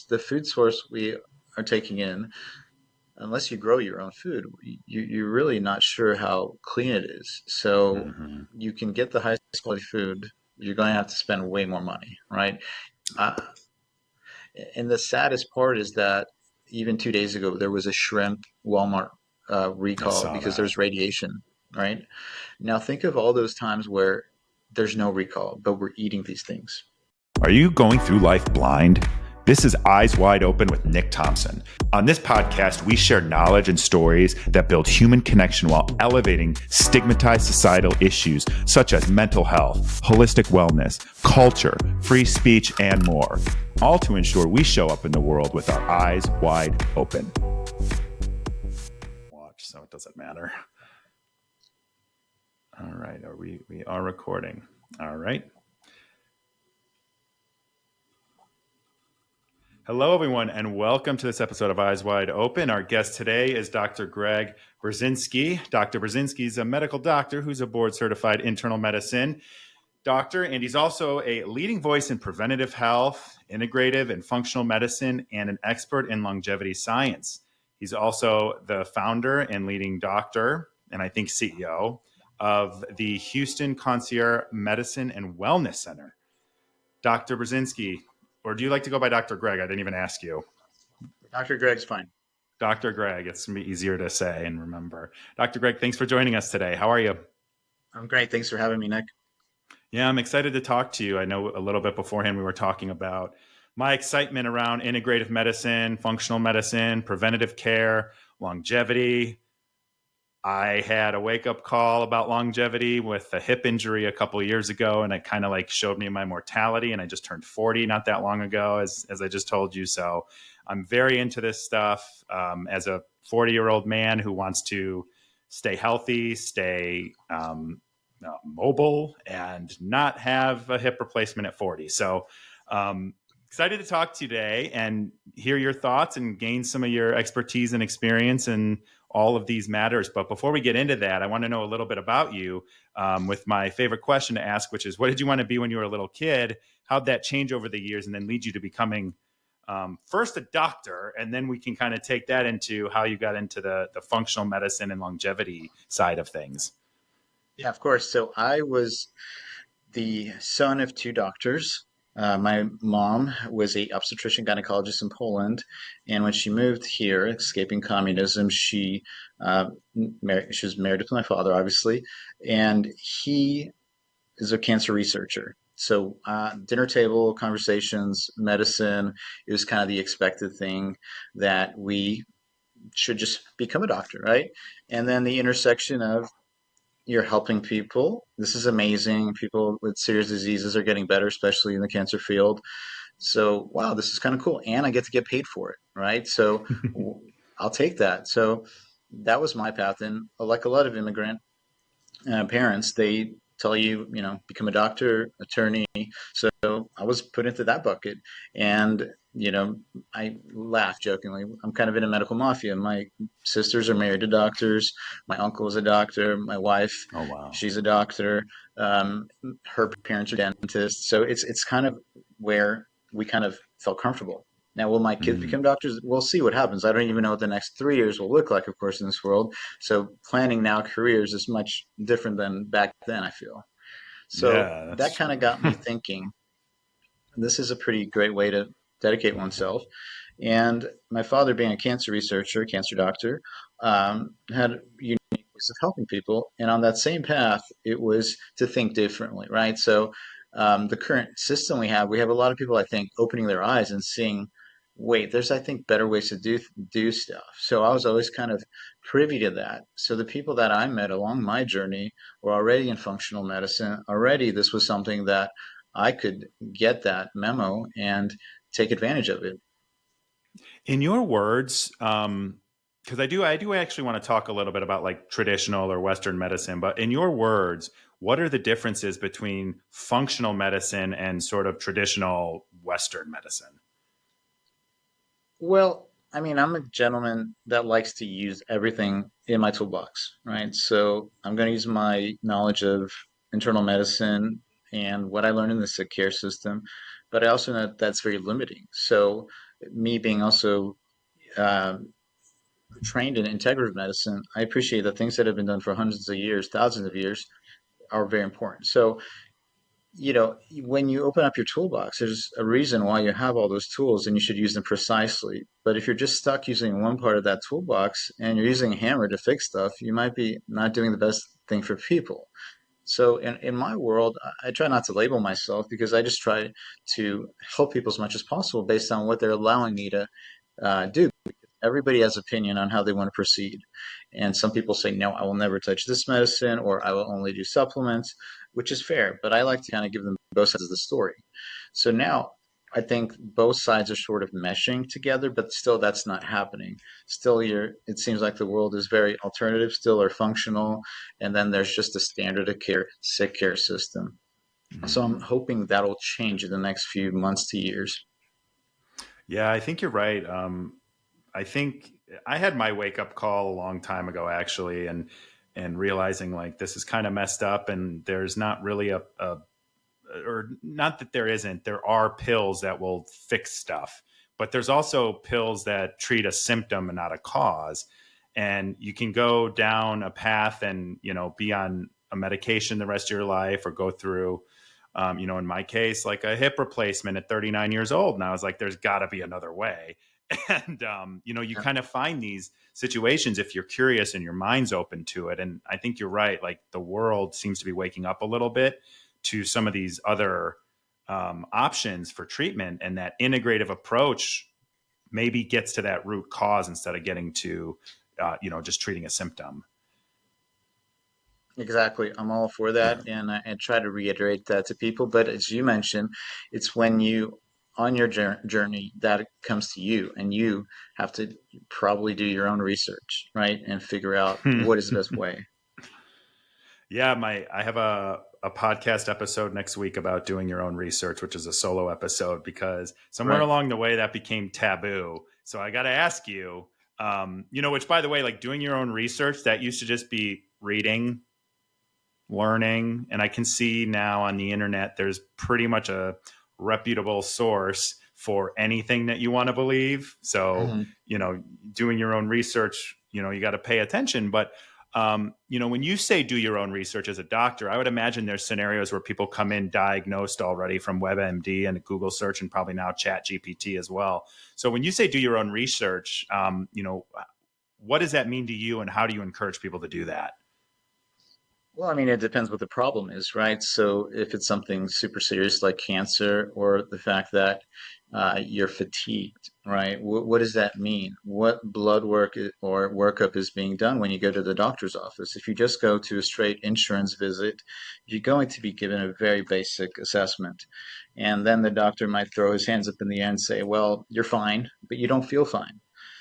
the food source we are taking in, unless you grow your own food, you're really not sure how clean it is. So Hmm. you can get the highest quality food, you're going to have to spend way more money, right? Uh, and the saddest part is that even 2 days ago, there was a shrimp Walmart I recall saw because that. there's radiation, right? Now think of all those times where there's no recall, but we're eating these things. Are you going through life blind? This is Eyes Wide Open with Nick Thompson. On this podcast, we share knowledge and stories that build human connection while elevating stigmatized societal issues such as mental health, holistic wellness, culture, free speech, and more. All to ensure we show up in the world with our eyes wide open. Watch, so it doesn't matter. All right, we are recording. All right. Hello, everyone, and welcome to this episode of Eyes Wide Open. Our guest today is Dr. Greg Burzynski. Dr. Burzynski is a medical doctor who's a board-certified internal medicine doctor, and he's also a leading voice in preventative health, integrative and functional medicine, and an expert in longevity science. He's also the founder and leading doctor, and I think CEO, of the Houston Concierge Medicine and Wellness Center. Dr. Burzynski, or do you like to go by Dr. Greg? I didn't even ask you. Dr. Greg's fine. Dr. Greg, it's going to be easier to say and remember. Dr. Greg, thanks for joining us today. How are you? I'm great. Thanks for having me, Nick. Yeah, I'm excited to talk to you. I know a little bit beforehand we were talking about my excitement around integrative medicine, functional medicine, preventative care, longevity. I had a wake-up call about longevity with a hip injury a couple of years ago, and it kind of like showed me my mortality. And I just turned 40 not that long ago, as I just told you. So I'm very into this stuff as a 40-year-old man who wants to stay healthy, stay mobile, and not have a hip replacement at 40. So excited to talk to you today and hear your thoughts and gain some of your expertise and experience in all of these matters. But before we get into that, I want to know a little bit about you with my favorite question to ask, which is, what did you want to be when you were a little kid? How'd that change over the years and then lead you to becoming first a doctor? And then we can kind of take that into how you got into the functional medicine and longevity side of things. Yeah, of course. So I was the son of two doctors. My mom was a obstetrician gynecologist in Poland, and when she moved here, escaping communism, she was married to my father, obviously, and he is a cancer researcher. So dinner table conversations, medicine, it was kind of the expected thing that we should just become a doctor, right? And then the intersection of you're helping people. This is amazing. People with serious diseases are getting better, especially in the cancer field. So, wow, this is kind of cool. And I get to get paid for it, right? So, I'll take that. So, that was my path. And like a lot of immigrant parents, they tell you, become a doctor, attorney. So I was put into that bucket. And, I laugh jokingly. I'm kind of in a medical mafia. My sisters are married to doctors. My uncle is a doctor. My wife, Oh, wow. she's a doctor. Her parents are dentists. So it's kind of where we kind of felt comfortable. Now, will my kids Mm. become doctors? We'll see what happens. I don't even know what the next 3 years will look like, of course, in this world. So planning now careers is much different than back then, I feel. So Yeah, that's that kind of true. got me thinking, this is a pretty great way to dedicate oneself. And my father, being a cancer researcher, cancer doctor, had unique ways of helping people. And on that same path, it was to think differently, right? So the current system we have a lot of people, I think, opening their eyes and seeing, wait, there's, I think, better ways to do stuff. So I was always kind of privy to that. So the people that I met along my journey were already in functional medicine. Already, this was something that I could get that memo and take advantage of it. In your words, because I do actually want to talk a little bit about like traditional or Western medicine, but in your words, what are the differences between functional medicine and sort of traditional Western medicine? Well, I mean, I'm a gentleman that likes to use everything in my toolbox, right? So I'm going to use my knowledge of internal medicine and what I learned in the sick care system, but I also know that that's very limiting. So me being also uh, trained in integrative medicine, I appreciate that things that have been done for hundreds of years, thousands of years, are very important. So, when you open up your toolbox, there's a reason why you have all those tools and you should use them precisely. But if you're just stuck using one part of that toolbox and you're using a hammer to fix stuff, you might be not doing the best thing for people. So in my world, I try not to label myself because I just try to help people as much as possible based on what they're allowing me to do. Everybody has opinion on how they want to proceed. And some people say, no, I will never touch this medicine, or I will only do supplements, which is fair. But I like to kind of give them both sides of the story. So now I think both sides are sort of meshing together, but still that's not happening. Still, it seems like the world is very alternative, still are functional, and then there's just a standard of care, sick care system. So Mhm. I'm hoping that'll change in the next few months to years. Yeah, I think you're right. I think I had my wake up call a long time ago, actually, and realizing like this is kind of messed up, and there's not really a or not that there isn't. There are pills that will fix stuff, but there's also pills that treat a symptom and not a cause. And you can go down a path and be on a medication the rest of your life, or go through in my case, like a hip replacement at 39 years old. And I was like, there's got to be another way. And, you Yeah. kind of find these situations if you're curious and your mind's open to it. And I think you're right. Like the world seems to be waking up a little bit to some of these other options for treatment. And that integrative approach maybe gets to that root cause instead of getting to, just treating a symptom. Exactly. I'm all for that. And I try to reiterate that to people. But as you mentioned, it's when on your journey, that it comes to you, and you have to probably do your own research, right? And figure out what is the best way. Yeah, I have a podcast episode next week about doing your own research, which is a solo episode because somewhere Right. along the way that became taboo. So I got to ask you, which by the way, like doing your own research, that used to just be reading, learning, and I can see now on the internet there's pretty much a reputable source for anything that you want to believe. So, Mhm. doing your own research, you got to pay attention. But when you say do your own research as a doctor, I would imagine there's scenarios where people come in diagnosed already from WebMD and Google search and probably now Chat GPT as well. So when you say do your own research, what does that mean to you, and how do you encourage people to do that? Well, I mean, it depends what the problem is, right? So if it's something super serious like cancer, or the fact that you're fatigued, right? What does that mean? What blood work or workup is being done when you go to the doctor's office? If you just go to a straight insurance visit, you're going to be given a very basic assessment. And then the doctor might throw his hands up in the air and say, well, you're fine, but you don't feel fine.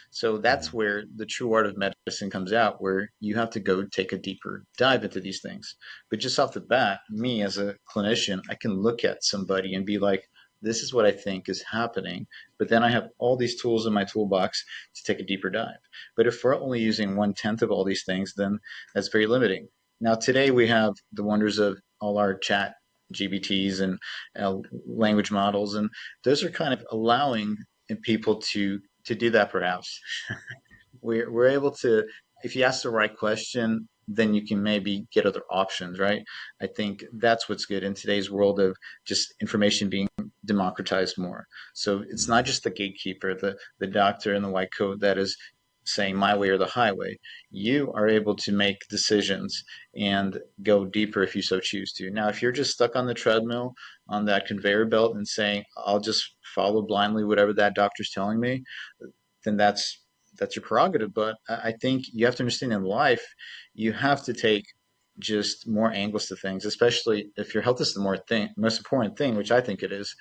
So that's Mhm. where the true art of medicine comes out, where you have to go take a deeper dive into these things. But just off the bat, me as a clinician, I can look at somebody and be like, this is what I think is happening. But then I have all these tools in my toolbox to take a deeper dive. But if we're only using 1/10 of all these things, then that's very limiting. Now, today we have the wonders of all our chat GBTs and language models, and those are kind of allowing people to do that perhaps. We're able to, if you ask the right question, then you can maybe get other options, right? I think that's what's good in today's world of just information being democratized more. So it's not just the gatekeeper, the doctor in the white coat that is saying my way or the highway. You are able to make decisions and go deeper if you so choose to. Now, if you're just stuck on the treadmill on that conveyor belt and saying, I'll just follow blindly whatever that doctor's telling me, then that's your prerogative. But I think you have to understand in life, you have to take just more angles to things, especially if your health is the most important thing, which I think it is.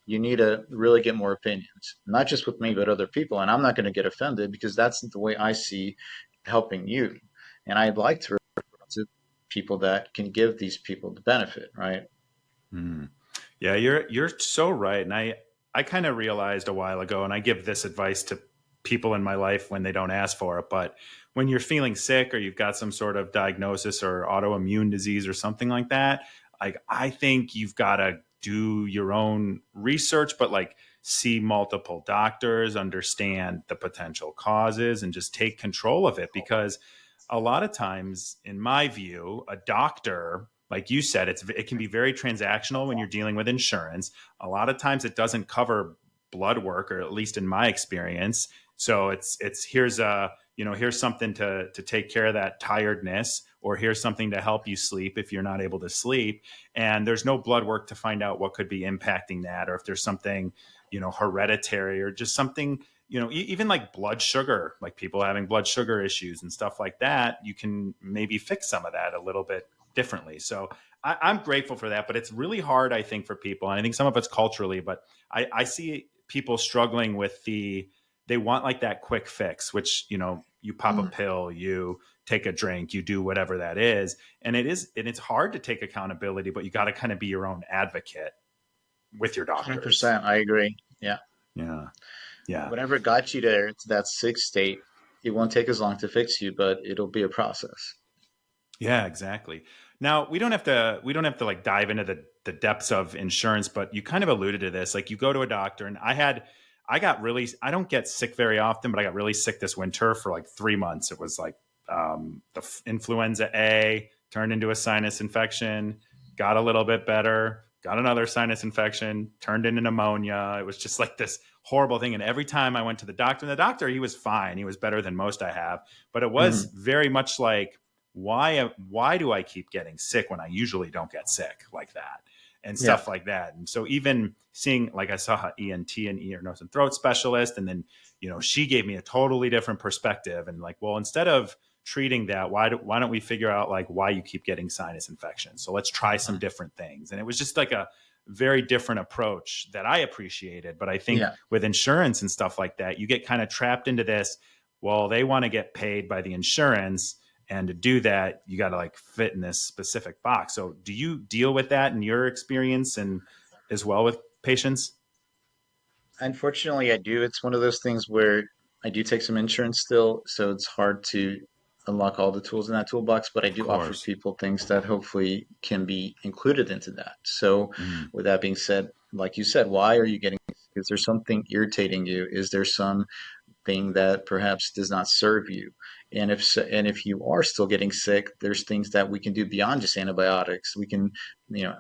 You need to really get more opinions, not just with me, but other people. And I'm not going to get offended because that's the way I see helping you. And I'd like to refer to people that can give these people the benefit, right? Mhm. Yeah, you're so right, and I kind of realized a while ago, and I give this advice to people in my life when they don't ask for it. But when you're feeling sick or you've got some sort of diagnosis or autoimmune disease or something like that, like I think you've got to do your own research, but like see multiple doctors, understand the potential causes, and just take control of it. Because a lot of times, in my view, a doctor, like you said, it can be very transactional when you're dealing with insurance. A lot of times it doesn't cover blood work, or at least in my experience. So it's here's a, here's something to take care of that tiredness, or here's something to help you sleep if you're not able to sleep. And there's no blood work to find out what could be impacting that, or if there's something, hereditary, or just something, even like blood sugar, like people having blood sugar issues and stuff like that. You can maybe fix some of that a little bit differently. So I'm grateful for that, but it's really hard, I think, for people. And I think some of it's culturally, but I see people struggling with they want like that quick fix, which, you pop a Mm, pill, you take a drink, you do whatever that is. And it's hard to take accountability, but you got to kind of be your own advocate with your doctors. 100%. I agree. Yeah. Yeah. Yeah. Whatever got you there to that sick state, it won't take as long to fix you, but it'll be a process. Yeah, exactly. Now we don't have to like dive into the depths of insurance, but you kind of alluded to this. Like you go to a doctor, and I don't get sick very often, but I got really sick this winter for like 3 months. It was like influenza A turned into a sinus infection, got a little bit better, got another sinus infection, turned into pneumonia. It was just like this horrible thing. And every time I went to the doctor, he was fine. He was better than most I have, but it was Hmm. very much like, why do I keep getting sick when I usually don't get sick like that, and Yeah. stuff like that. And so even seeing, like, I saw an ENT and ear, nose and throat specialist, and then she gave me a totally different perspective, and like, well, instead of treating that, why don't we figure out like why you keep getting sinus infections? So let's try some different things. And it was just like a very different approach that I appreciated. But I think Yeah. with insurance and stuff like that, you get kind of trapped into this. Well, they want to get paid by the insurance, and to do that, you got to like fit in this specific box. So do you deal with that in your experience, and as well with patients? Unfortunately, I do. It's one of those things where I do take some insurance still, so it's hard to unlock all the tools in that toolbox, but I Of do offer course. people things that hopefully can be included into that. So, Mm, with that being said, like you said, why are you getting, is there something irritating you? Is there something that perhaps does not serve you? And if so, and if you are still getting sick, there's things that we can do beyond just antibiotics. We can, you know,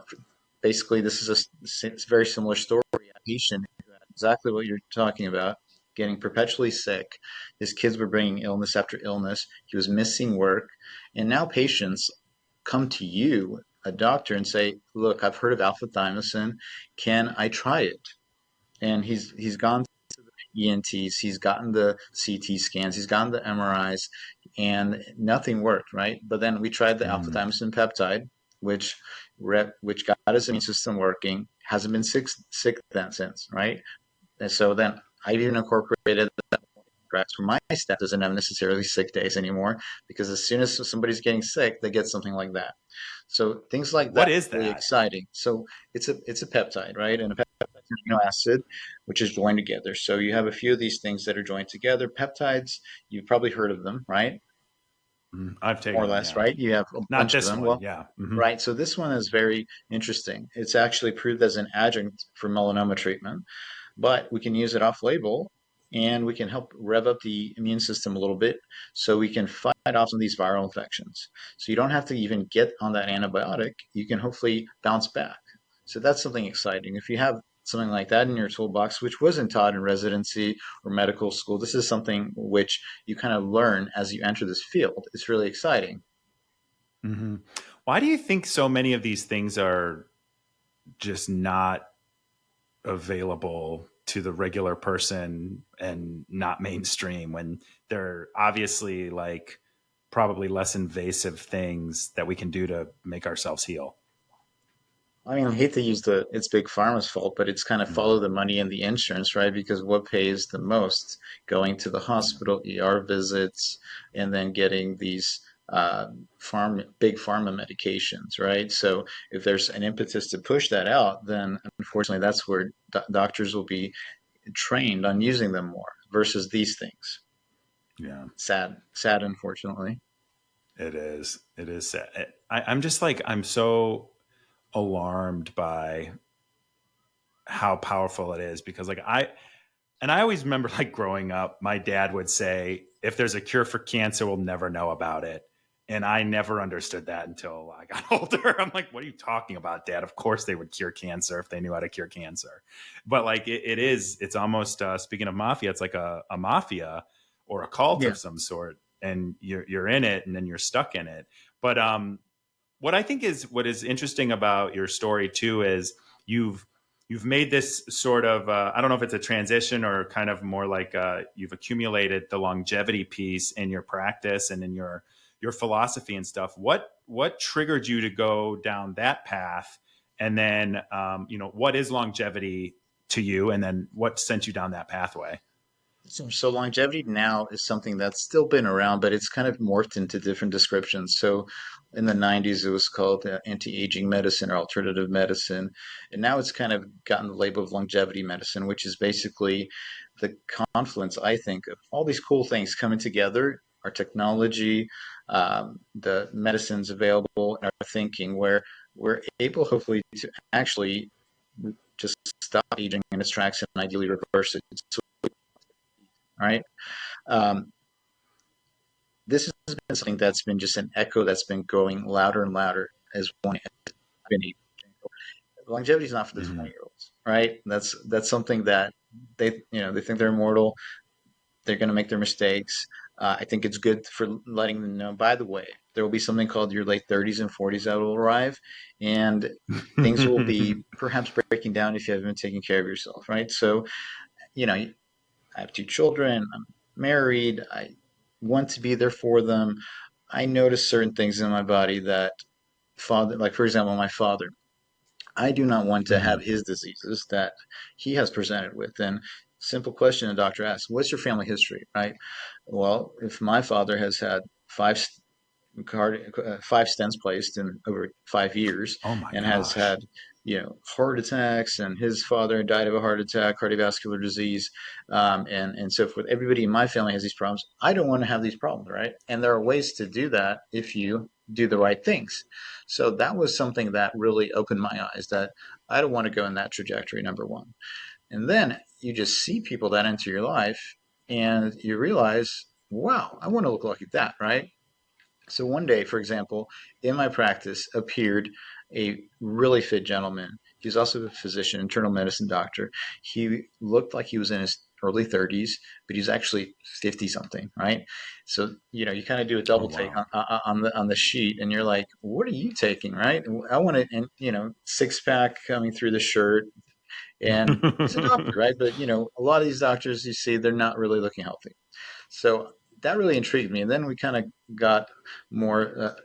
basically, this is it's a very similar story. A patient who had exactly what you're talking about, getting perpetually sick. His kids were bringing illness after illness. He was missing work, and now patients come to you, a doctor, and say, "Look, I've heard of alpha thymosin. Can I try it?" And he's gone to the ENTs, he's gotten the CT scans, he's gotten the MRIs, and nothing worked, right? But then we tried the alpha mm. thymosin peptide, which which got his immune system working, hasn't been sick then since, right? And so then I've even incorporated that perhaps for my staff doesn't have necessarily sick days anymore because as soon as somebody's getting sick, they get something like that. So things like that What is are really that? exciting. So it's a peptide, right? And a peptide is an amino acid which is joined together. So you have a few of these things that are joined together. Peptides, you've probably heard of them, right? I've More taken or them. less, Yeah. right? You have a Not bunch of this them. one. Well, Yeah. right. So this one is very interesting. It's actually approved as an adjunct for melanoma treatment, but we can use it off label and we can help rev up the immune system a little bit so we can fight off some of these viral infections. So you don't have to even get on that antibiotic. You can hopefully bounce back. So that's something exciting. If you have something like that in your toolbox, which wasn't taught in residency or medical school, this is something which you kind of learn as you enter this field. It's really exciting. hmm Why do you think so many of these things are just not available to the regular person and not mainstream, when they're obviously like probably less invasive things that we can do to make ourselves heal? I mean, I hate to use it's big pharma's fault, but it's kind of Mm, follow the money and the insurance, right? Because what pays the most? Going to the yeah. hospital, ER visits, and then getting these big pharma medications, right? So if there's an impetus to push that out, then unfortunately that's where doctors will be trained on using them more versus these things. Yeah. Sad, unfortunately. It is. It is sad. I'm just like, I'm so alarmed by how powerful it is, because like I always remember like growing up, my dad would say, if there's a cure for cancer, we'll never know about it. And I never understood that until I got older. I'm like, what are you talking about, Dad? Of course they would cure cancer if they knew how to cure cancer. But like it's almost, speaking of mafia, it's like a mafia or a cult Yeah. of some sort. And you're in it, and then you're stuck in it. But what I think is what is interesting about your story too is you've you've made this sort of I don't know if it's a transition or kind of more like you've accumulated the longevity piece in your practice and in your philosophy and stuff. What triggered you to go down that path? And then what is longevity to you? And then what sent you down that pathway? So longevity now is something that's still been around, but it's kind of morphed into different descriptions. So in the 90s, it was called anti-aging medicine or alternative medicine. And now it's kind of gotten the label of longevity medicine, which is basically the confluence, I think, of all these cool things coming together, our technology, the medicines available, and our thinking, where we're able, hopefully, to actually just stop aging in its tracks and ideally reverse it. So, all right. Um, this has been something that's been just an echo that's been growing louder and louder as one has been aging. Longevity is not for the Mm-hmm. 20-year-olds, right? That's something that they think they're immortal. They're going to make their mistakes. I think it's good for letting them know. By the way, there will be something called your late 30s and 40s that will arrive, and things will be perhaps breaking down if you haven't been taking care of yourself, right? So, I have two children. I'm married. I want to be there for them. I notice certain things in my body that father, like for example, my father, I do not want to have Mm-hmm. his diseases that he has presented with. And simple question a doctor asks, what's your family history, right? Well, if my father has had five stents placed in over 5 years Oh my and has gosh. had heart attacks, and his father died of a heart attack, cardiovascular disease, and so forth. Everybody in my family has these problems. I don't want to have these problems, right? And there are ways to do that if you do the right things. So that was something that really opened my eyes, that I don't want to go in that trajectory, number one. And then you just see people that enter your life and you realize, wow, I want to look like that, right? So one day, for example, in my practice appeared a really fit gentleman. He was also a physician, internal medicine doctor. He looked like he was in his early 30s, but he's actually 50 something, right? So, you kind of do a Oh double take wow. on the sheet, and you're like, what are you taking, right? I want to, and six pack coming through the shirt, and he's a doctor, right? But a lot of these doctors you see, they're not really looking healthy. So that really intrigued me. And then we kind of got more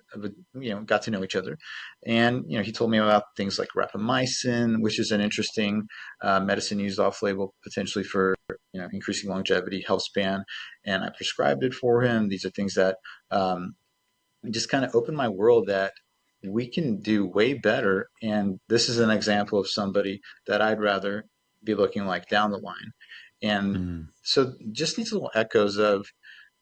got to know each other. And, he told me about things like rapamycin, which is an interesting medicine used off label potentially for, increasing longevity, health span. And I prescribed it for him. These are things that just kind of opened my world that we can do way better. And this is an example of somebody that I'd rather be looking like down the line. And Mm, so just these little echoes of,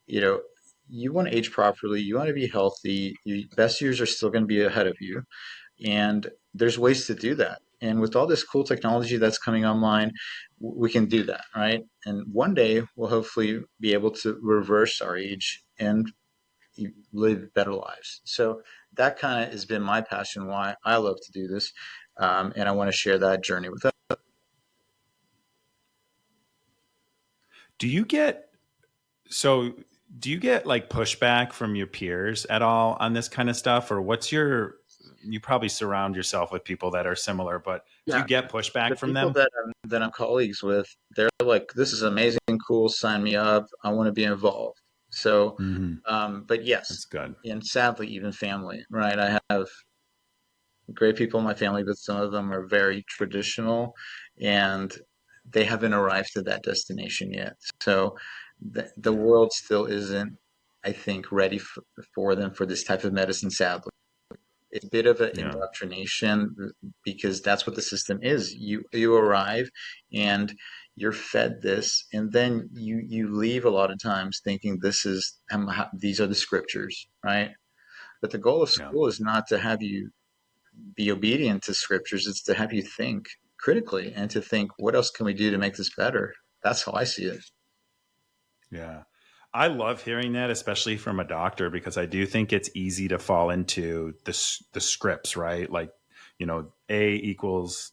you know, you want to age properly, you want to be healthy, your best years are still going to be ahead of you. And there's ways to do that. And with all this cool technology that's coming online, we can do that, right? And one day we'll hopefully be able to reverse our age and live better lives. So that kind of has been my passion, why I love to do this. And I want to share that journey with others. do you get so do you get like pushback from your peers at all on this kind of stuff, or what's your you probably surround yourself with people that are similar, but do you Yeah, get the pushback from people them? that I'm colleagues with, they're like, "This is amazing, cool. Sign me up. I want to be involved." So, Mm-hmm. but yes, That's good. and sadly, even family, right? I have great people in my family, but some of them are very traditional, and they haven't arrived at that destination yet. So, the Yeah. world still isn't, I think, ready for them for this type of medicine. Sadly, it's a bit of an Yeah. indoctrination because that's what the system is. You arrive and you're fed this, and then you leave a lot of times thinking this is these are the scriptures, right? But the goal of Yeah. school is not to have you be obedient to scriptures; it's to have you think critically and to think, what else can we do to make this better? That's how I see it. Yeah. I love hearing that, especially from a doctor, because I do think it's easy to fall into the scripts, right? Like, A equals,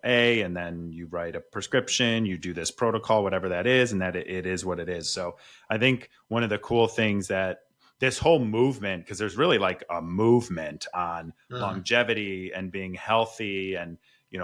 A, and then you write a prescription, you do this protocol, whatever that is, and that it is what it is. So I think one of the cool things that this whole movement, because there's really like a movement on Mm. longevity and being healthy and,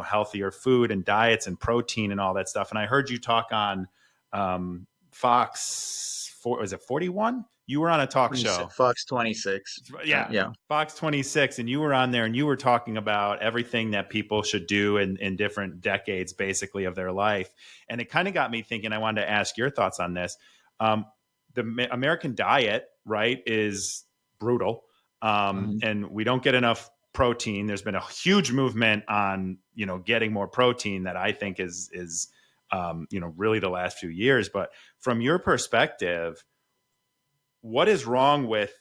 healthier food and diets and protein and all that stuff. And I heard you talk on, was it 41? You were on a talk 26, show. Fox 26. Yeah. Yeah. Fox 26. And you were on there and you were talking about everything that people should do in different decades, basically, of their life. And it kind of got me thinking, I wanted to ask your thoughts on this. The American diet, right, is brutal. Mhm. And we don't get enough protein. There's been a huge movement on, getting more protein that I think is really the last few years. But from your perspective, what is wrong with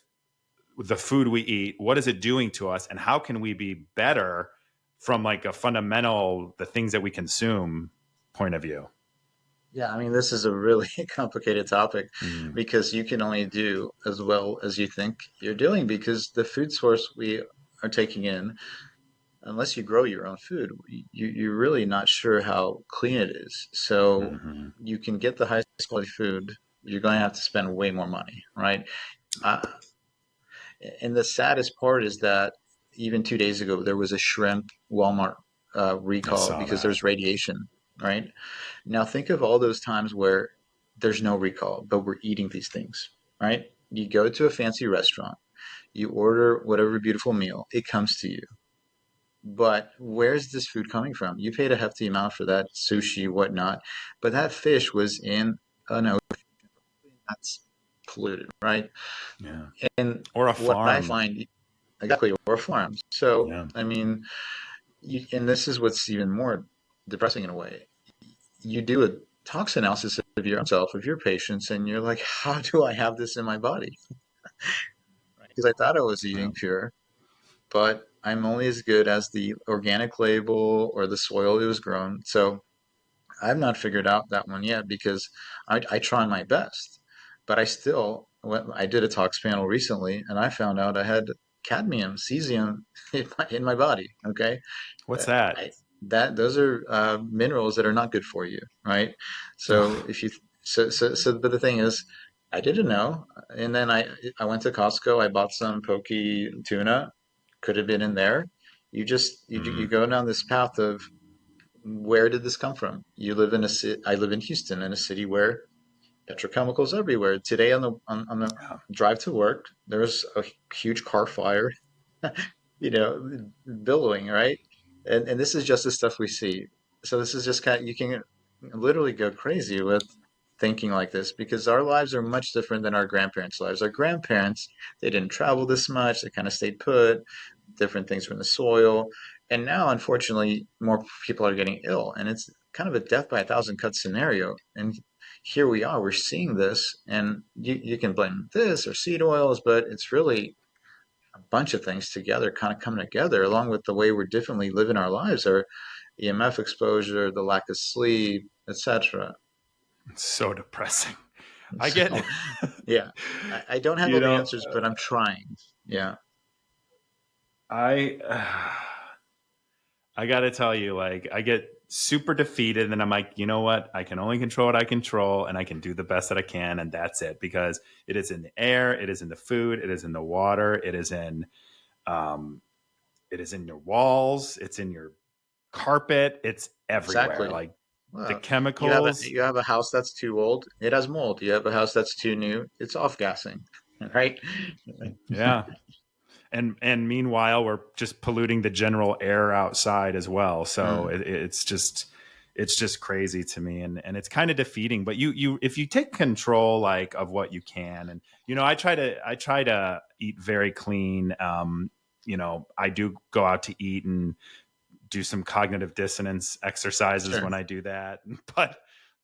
the food we eat? What is it doing to us? And how can we be better from like a fundamental, the things that we consume point of view? Yeah, I mean, this is a really complicated topic Mm, because you can only do as well as you think you're doing because the food source we are taking in, unless you grow your own food, you're really not sure how clean it is. So hmm. you can get the highest quality food, you're going to have to spend way more money, right? Uh, and the saddest part is that even 2 days ago, there was a shrimp Walmart I recall saw because that. there's radiation, right? Now think of all those times where there's no recall, but we're eating these things, right? You go to a fancy restaurant, you order whatever beautiful meal, it comes to you. But where's this food coming from? You paid a hefty amount for that sushi, whatnot, but that fish was in an ocean that's polluted, right? Yeah. And Or a what I farm. find exactly, or farms. So, Yeah. I mean, and this is what's even more depressing in a way. You do a tox analysis of your own self, of your patients, and you're like, how do I have this in my body? Right? Because I thought I was Yeah. eating pure, but I'm only as good as the organic label or the soil it was grown. So I've not figured out that one yet because I try my best, but I did a tox panel recently and I found out I had cadmium, cesium in my body. Okay. What's Uh, that? I, those are minerals that are not good for you, right? So if you but the thing is, I didn't know, and then I went to Costco. I bought some poke tuna. Could have been in there. You Mm, go down this path of where did this come from? You live in a city. I live in Houston, in a city where petrochemicals everywhere. Today on the yeah. drive to work, there's a huge car fire, you know, billowing, right? And this is just the stuff we see. So this is just kind of, you can literally go crazy with thinking like this because our lives are much different than our grandparents' lives. Our grandparents, they didn't travel this much, they kind of stayed put, different things were in the soil. And now, unfortunately, more people are getting ill, and it's kind of a death by a thousand cuts scenario. And here we are, we're seeing this, and you can blame this or seed oils, but it's really a bunch of things together kind of come together along with the way we're differently living our lives, our EMF exposure, the lack of sleep, etc. It's so depressing. I get, So yeah, I don't have you all the know, answers, but I'm trying. Yeah, I, I got to tell you, like, I get super defeated, and I'm like, you know what? I can only control what I control, and I can do the best that I can, and that's it. Because it is in the air, it is in the food, it is in the water, um, it is in your walls, it's in your carpet, it's everywhere. exactly. Like the Well, chemicals. you have a house that's too old, it has mold. You have a house that's too new, it's off gassing, right? Yeah. And meanwhile we're just polluting the general air outside as well, so Mm, it's just crazy to me, and it's kind of defeating. But you if you take control like of what you can, and I try to eat very clean. I do go out to eat and do some cognitive dissonance exercises sure. when I do that. but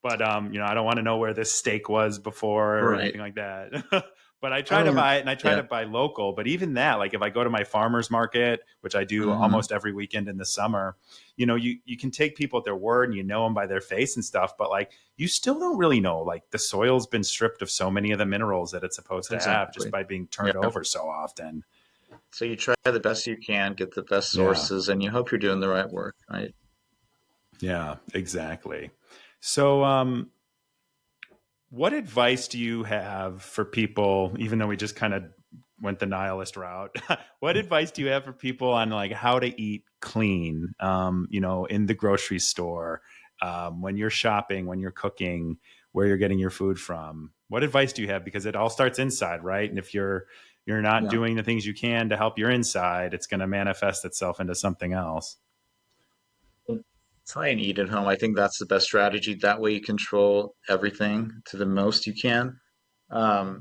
I don't want to know where this steak was before or Right. anything like that. But I I try to mean, buy it, and I try yeah. to buy local. But even that, like if I go to my farmer's market, which I do Hmm. almost every weekend in the summer, you can take people at their word and you know them by their face and stuff. But like you still don't really know. Like the soil's been stripped of so many of the minerals that it's supposed to have just Exactly. by being turned Yeah. over so often. So you try the best you can, get the best Yeah. sources, and you hope you're doing the right work, right? Yeah, exactly. So, what advice do you have for people, even though we just kind of went the nihilist route? What advice do you have for people on like how to eat clean, in the grocery store, when you're shopping, when you're cooking, where you're getting your food from? What advice do you have? Because it all starts inside, right? And if you're not Yeah. doing the things you can to help your inside, it's going to manifest itself into something else. Try and eat at home. I think that's the best strategy. That way you control everything to the most you can.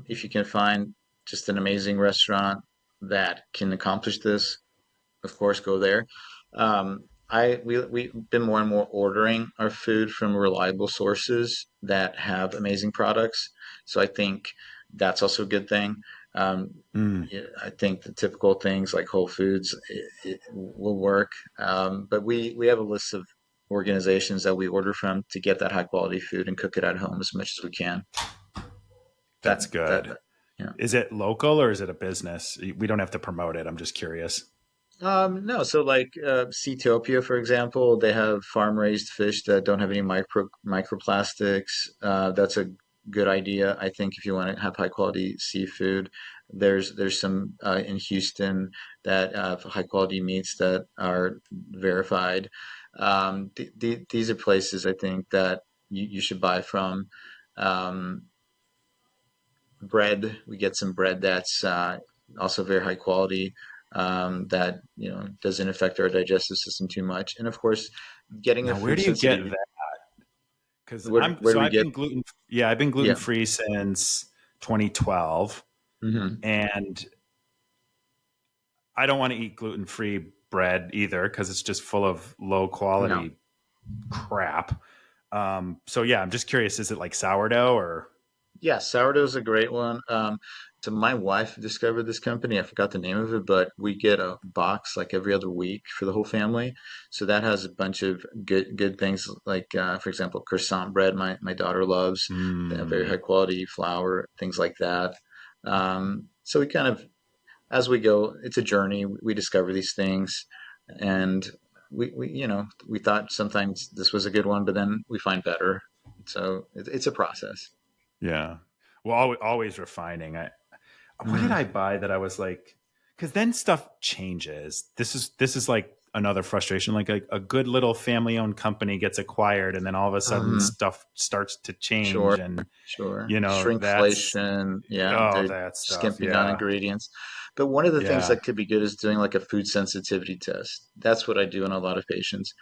If you can find just an amazing restaurant that can accomplish this, of course, go there. We've been more and more ordering our food from reliable sources that have amazing products. So I think that's also a good thing. Um, Mm. yeah, I think the typical things like Whole Foods it will work, but we have a list of organizations that we order from to get that high quality food and cook it at home as much as we can. That's That good. yeah. Is it local or is it a business? We don't have to promote it. I'm just curious. No, so like Seatopia, for example, they have farm raised fish that don't have any microplastics. That's a good idea. I think if you want to have high quality seafood, there's some in Houston that have high quality meats that are verified. These are places I think that you should buy from. Um, Bread. We get some bread that's also very high quality. That doesn't affect our digestive system too much. And of course, getting a Now, where food do you get sensitivity. that? Because Where do we I've get? been yeah, I've been gluten Yeah. free since 2012, Hmm. and I don't want to eat gluten free bread either because it's just full of low No. quality crap. So yeah, I'm just curious, is it like sourdough or? Yeah, sourdough is a great one. So my wife discovered this company. I forgot the name of it, but we get a box like every other week for the whole family. So that has a bunch of good things like, for example, croissant bread. My daughter loves. They have very high Mm. quality flour, things like that. So we kind of, as we go, it's a journey. We discover these things, and we thought sometimes this was a good one, but then we find better. So it's a process. Yeah. Well, always refining. What did Mhm. I buy that I was like, because then stuff changes. This is like another frustration. Like a good little family owned company gets acquired, and then all of a sudden Mhm. stuff starts to change, Sure, and sure. that's Shrinkflation, yeah, oh they're that stuff. skimping on Yeah, ingredients. But one of the things yeah, that could be good is doing like a food sensitivity test. That's what I do in a lot of patients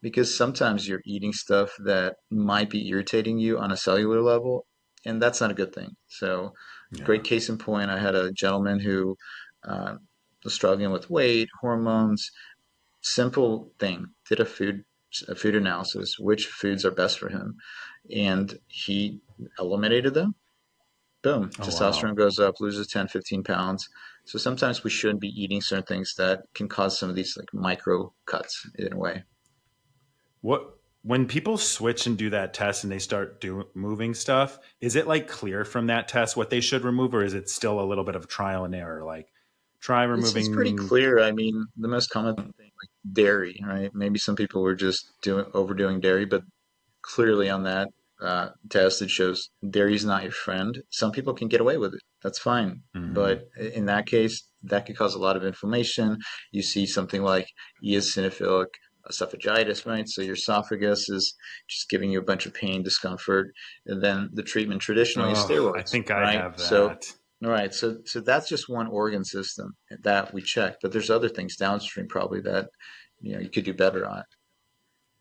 because sometimes you're eating stuff that might be irritating you on a cellular level, and that's not a good thing. So, yeah. great case in point, I had a gentleman who uh, was struggling with weight, hormones, simple thing, did a food analysis, which foods are best for him, and he eliminated them. Boom, Oh wow. testosterone goes up, loses 10, 15 pounds. So sometimes we shouldn't be eating certain things that can cause some of these like micro cuts in a way. What when people switch and do that test and they start moving stuff, is it like clear from that test what they should remove, or is it still a little bit of trial and error? Like try It's pretty removing. clear. I mean, the most common thing like dairy, right? Maybe some people were just doing overdoing dairy, but clearly on that test it shows dairy is not your friend. Some people can get away with it. That's fine. Mhm. But in that case, that could cause a lot of inflammation. You see something like eosinophilic esophagitis, right? So your esophagus is just giving you a bunch of pain, discomfort, and then the treatment traditionally is Oh, I steroids, think I right? have So that. all right, so that's just one organ system that we check, but there's other things downstream probably that you could do better on.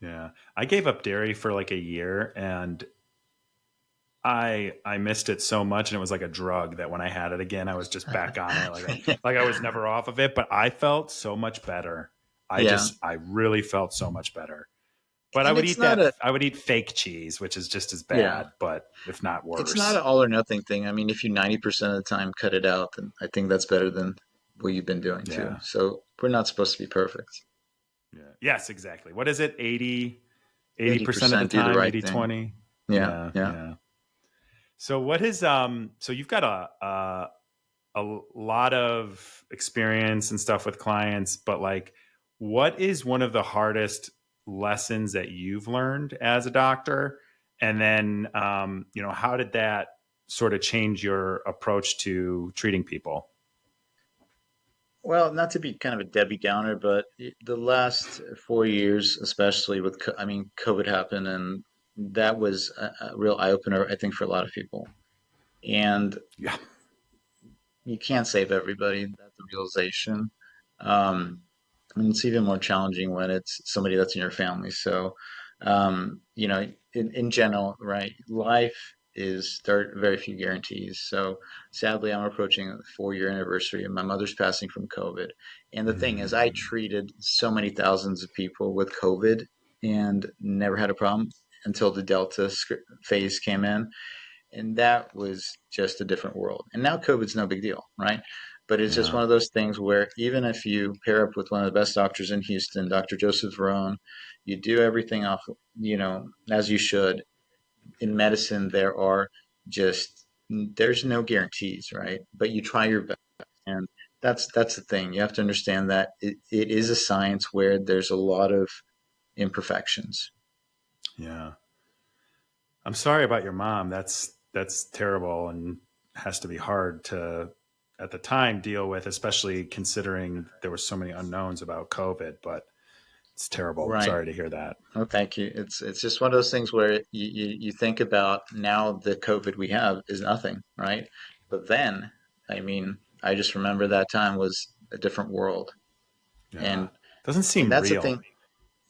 Yeah. I gave up dairy for like a year, and I missed it so much, and it was like a drug that when I had it again I was just back on it, like I was never off of it, but I felt so much better. Yeah. I really felt so much better. But I And would it's eat not that. a, I would eat fake cheese, which is just as yeah, bad, but if not it's not worse. an all or nothing thing. I mean, if you 90% of the time cut it out, then I think that's better than what you've been doing too. Yeah. So we're not supposed to be perfect. Yeah. Yes, exactly. What is it? 80% of the 80% do the time, right 80 thing. 20. Yeah, Yeah. yeah. Yeah. So what is so you've got a lot of experience and stuff with clients, but like what is one of the hardest lessons that you've learned as a doctor? And then how did that sort of change your approach to treating people? Well, not to be kind of a Debbie Downer, but the last 4 years, especially with, I mean, COVID happened, and that was a real eye opener, I think, for a lot of people. And Yeah. you can't save everybody. That's a realization. Um, and it's even more challenging when it's somebody that's in your family. So, in general, right, life is there are very few guarantees. So, sadly, I'm approaching a 4 year anniversary of my mother's passing from COVID. And the thing is, I Mm, treated so many thousands of people with COVID and never had a problem until the phase came in, and that was just a different world. And now COVID's no big deal, right? But it's just yeah. one of those things where even if you pair up with one of the best doctors in Houston, Dr. Joseph Verone, you do everything off, as you should. In medicine, just there's no guarantees, right? But you try your best, and that's the thing. You have to understand that it is a science where there's a lot of imperfections. Yeah. I'm sorry about your mom. That's terrible and has to be hard to at the time deal with, especially considering there were so many unknowns about COVID, but it's terrible. Right. Sorry to hear that. Oh, thank you. It's just one of those things where you think about now the COVID we have is nothing, right? But then, I mean, I just remember that time was a different world. Yeah. And Doesn't and seem that's the real. thing.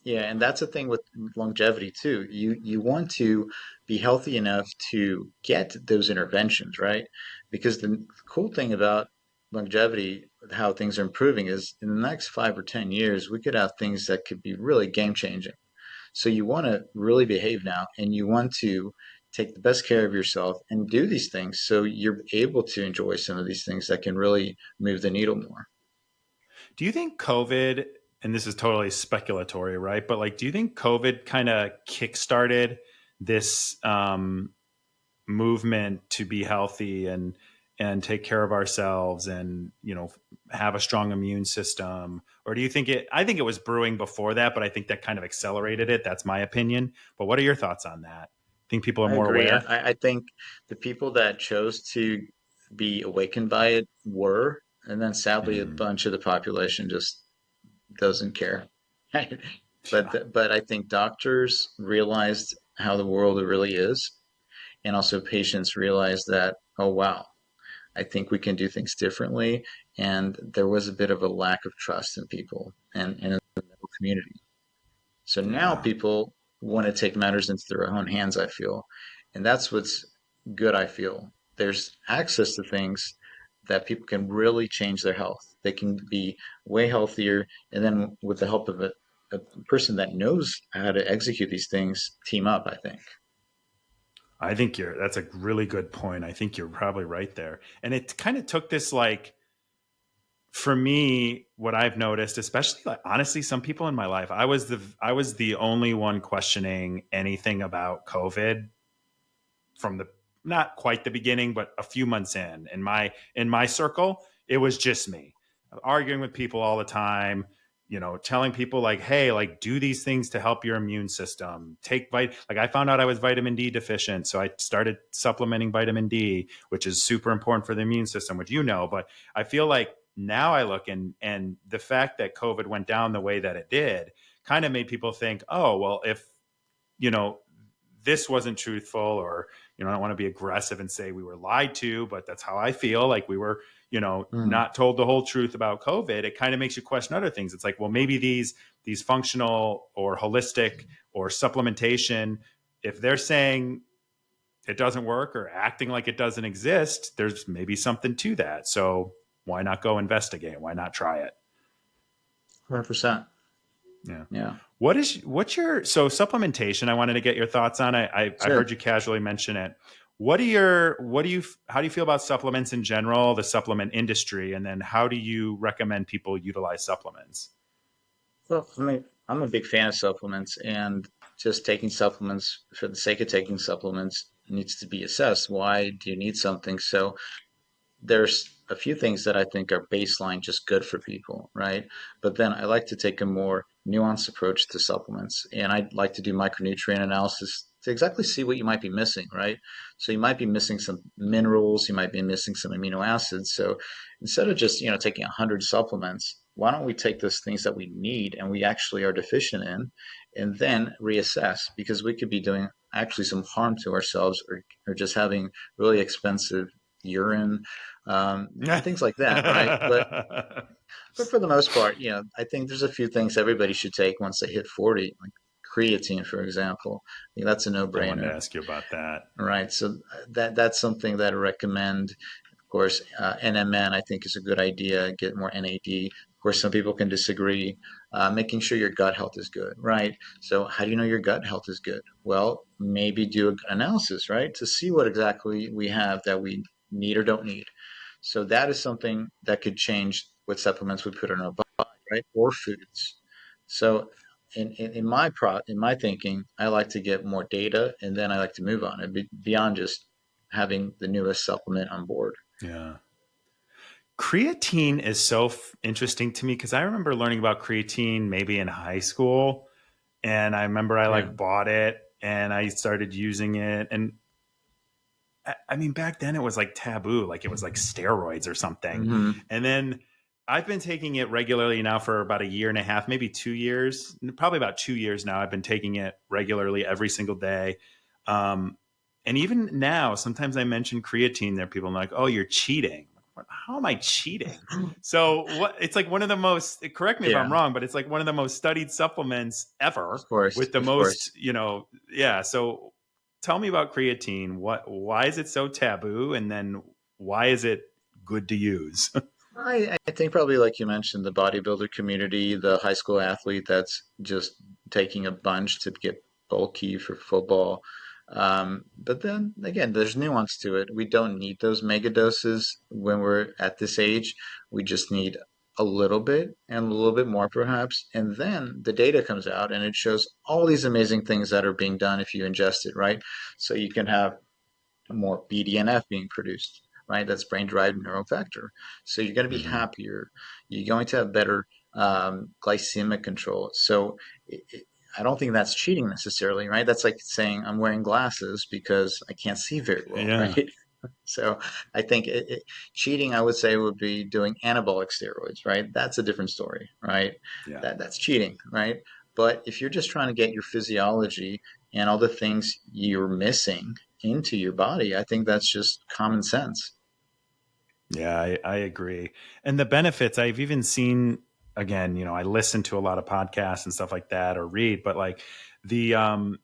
Yeah, and that's the thing with longevity too. You want to be healthy enough to get those interventions, right? Because the cool thing about longevity, how things are improving, is in the next 5 or 10 years, we could have things that could be really game changing. So you want to really behave now, and you want to take the best care of yourself and do these things so you're able to enjoy some of these things that can really move the needle more. Do you think COVID, and this is totally speculatory, right? But like, do you think COVID kind of kickstarted this movement to be healthy and take care of ourselves and have a strong immune system, or do you think I think it was brewing before that, but I think that kind of accelerated it. That's my opinion, but what are your thoughts on that? Think people are I more agree. aware? I think the people that chose to be awakened by it were, and then sadly, a Mm, bunch of the population just doesn't care. yeah. But I think doctors realized how the world really is, and also patients realized that, oh wow, I think we can do things differently. And there was a bit of a lack of trust in people and in the medical community. So now Yeah. people want to take matters into their own hands, I feel. And that's what's good, I feel. There's access to things that people can really change their health. They can be way healthier. And then with the help of a person that knows how to execute these things, team up, I think. I think that's a really good point. I think you're probably right there. And it kind of took this, like, for me, what I've noticed, especially like honestly, some people in my life, I was the only one questioning anything about COVID from the not quite the beginning, but a few months in my circle. It was just me arguing with people all the time, telling people like, hey, like, do these things to help your immune system. Like, I found out I was vitamin D deficient, so I started supplementing vitamin D, which is super important for the immune system, which but I feel like now I look, and the fact that COVID went down the way that it did kind of made people think, oh, well, if you know this wasn't truthful, or I don't want to be aggressive and say we were lied to, but that's how I feel, like we were Mm. not told the whole truth about COVID. It kind of makes you question other things. It's like, well, maybe these functional or holistic or supplementation, if they're saying it doesn't work or acting like it doesn't exist, there's maybe something to that. So why not go investigate? Why not try it? 100%. Yeah. Yeah, What's your supplementation? I wanted to get your thoughts on. I sure. heard you casually mention it. How do you feel about supplements in general, the supplement industry, and then how do you recommend people utilize supplements? Well, I'm a big fan of supplements, and just taking supplements for the sake of taking supplements needs to be assessed. Why do you need something? So there's a few things that I think are baseline just good for people, right? But then I like to take a more nuanced approach to supplements, and I like to do micronutrient analysis to exactly see what you might be missing, right? So you might be missing some minerals, you might be missing some amino acids. So instead of just, taking 100 supplements, why don't we take those things that we need and we actually are deficient in, and then reassess, because we could be doing actually some harm to ourselves, or just having really expensive urine, and things like that, right? But for the most part, I think there's a few things everybody should take once they hit 40, like creatine, for example. I think that's a I wanted no-brainer, to ask you about that. right? So that's something that I recommend. Of course, NMN I think is a good idea. Get more NAD. Of course, some people can disagree. Making sure your gut health is good, right? So how do you know your gut health is good? Well, maybe do an analysis, right, to see what exactly we have that we need or don't need. So that is something that could change what supplements we put in our body, right? Or foods. So in my thinking, I like to get more data and then I like to move on it beyond just having the newest supplement on board. Yeah. Creatine is so interesting to me because I remember learning about creatine maybe in high school. And I remember I Yeah. like bought it and I started using it. And I mean, back then it was like taboo, like it was like steroids or something. Hmm. And then I've been taking it regularly now for about a year and a half, maybe 2 years, probably about 2 years now. I've been taking it regularly every single day. Um, and even now, sometimes I mention creatine there. People are like, oh, you're cheating. How am I cheating? So what? It's like one of the most. Correct me if I'm Yeah, wrong, but it's like one of the most studied supplements ever, of course, with the of course. most. Yeah. So tell me about creatine. Why is it so taboo, and then why is it good to use? I think probably like you mentioned, the bodybuilder community, the high school athlete that's just taking a bunch to get bulky for football. But then again, there's nuance to it. We don't need those mega doses when we're at this age. We just need a little bit and a little bit more perhaps. And then the data comes out and it shows all these amazing things that are being done if you ingest it, right? So you can have more BDNF being produced, right? That's brain-derived neural factor. So you're going to be Hmm. happier. You're going to have better glycemic control. So I don't think that's cheating necessarily, right? That's like saying I'm wearing glasses because I can't see very well, Yeah. right? So I think cheating, I would say, would be doing anabolic steroids, right? That's a different story, right? Yeah. That's cheating, right? But if you're just trying to get your physiology and all the things you're missing into your body, I think that's just common sense. Yeah, I agree. And the benefits I've even seen, again, I listen to a lot of podcasts and stuff like that or read, but like the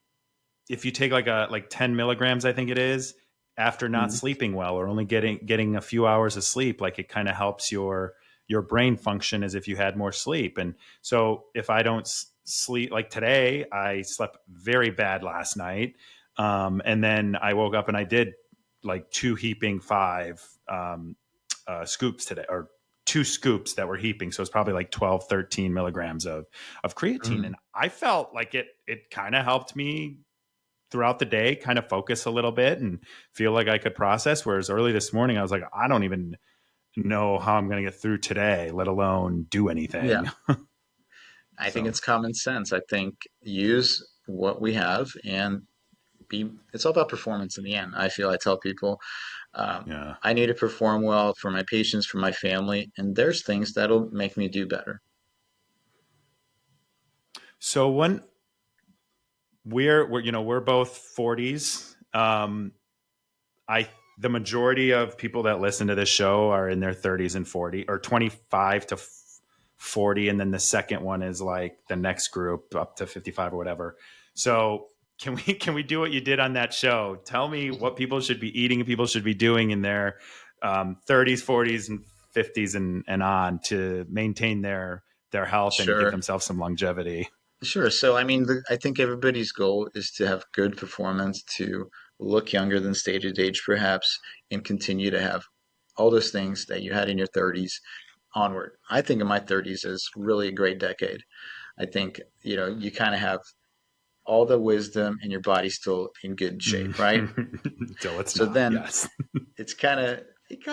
if you take like 10 milligrams, I think it is, after not Mhm. sleeping well or only getting a few hours of sleep, like it kind of helps your brain function as if you had more sleep. And so if I don't sleep, like today, I slept very bad last night. And then I woke up and I did like two heaping five scoops today, or two scoops that were heaping. So it's probably like 12, 13 milligrams of creatine. And Mhm. I felt like it kind of helped me throughout the day, kind of focus a little bit and feel like I could process. Whereas early this morning, I was like, I don't even know how I'm going to get through today, let alone do Yeah, anything. I think So, it's common sense. I think use what we have and it's all about performance in the end. I tell people, yeah. I need to perform well for my patients, for my family, and there's things that'll make me do better. So when we're both 40s. I The majority of people that listen to this show are in their 30s and 40, or 25 to 40, and then the second one is like the next group up to 55 or whatever. So can we do what you did on that show? Tell me what people should be eating, people should be doing in their 30s, 40s, and 50s and on to maintain their health and give Sure. themselves some longevity. Sure. So, I mean, I think everybody's goal is to have good performance, to look younger than stated age, perhaps, and continue to have all those things that you had in your 30s onward. I think of my 30s as really a great decade. I think, you kind of have all the wisdom and your body's still in good shape, right? Till it's So not. then Yes. it kind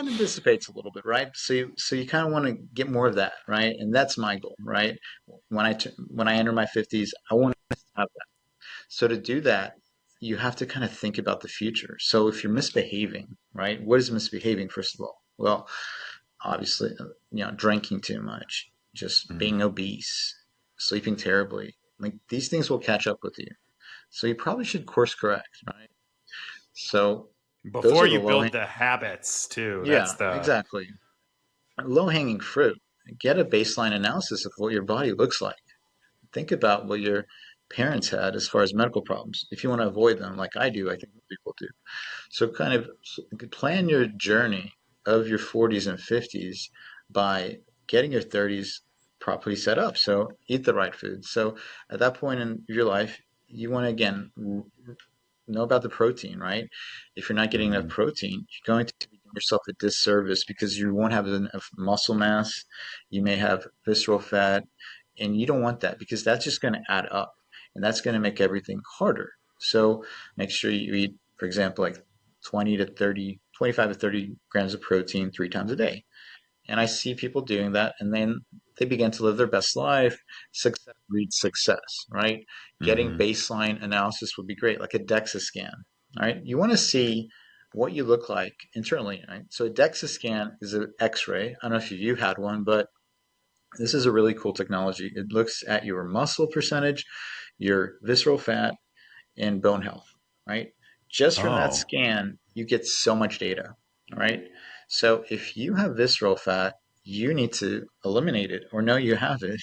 of dissipates a little bit, right? So you kind of want to get more of that, right? And that's my goal, right? When I enter my 50s, I want to have that. So to do that, you have to kind of think about the future. So if you're misbehaving, right? What is misbehaving, first of all? Well, obviously, drinking too much, just Mm. being obese, sleeping terribly. Like these things will catch up with you. So you probably should course correct, right? So those Before are the you build the habits too. yeah, That's the exactly. Low hanging fruit. Get a baseline analysis of what your body looks like. Think about what your parents had as far as medical problems. If you want to avoid them, like I do, I think most people do. So kind of plan your journey of your 40s and 50s by getting your 30s properly set up. So eat the right food. So at that point in your life, you want to again know about the protein, right? If you're not getting enough mm, protein, you're going to be doing yourself a disservice because you won't have enough muscle mass. You may have visceral fat, and you don't want that because that's just going to add up and that's going to make everything harder. So make sure you eat, for example, like 20 to 30, 25 to 30 grams of protein 3 times a day. And I see people doing that, and then they begin to live their best life. Success breeds success, right? Getting hmm. baseline analysis would be great, like a DEXA scan, all right? You want to see what you look like internally, right? So a DEXA scan is an X-ray. I don't know if you've had one, but this is a really cool technology. It looks at your muscle percentage, your visceral fat, and bone health, right? Just from that Oh, scan, you get so much data, right? So if you have visceral fat, you need to eliminate it or know you have it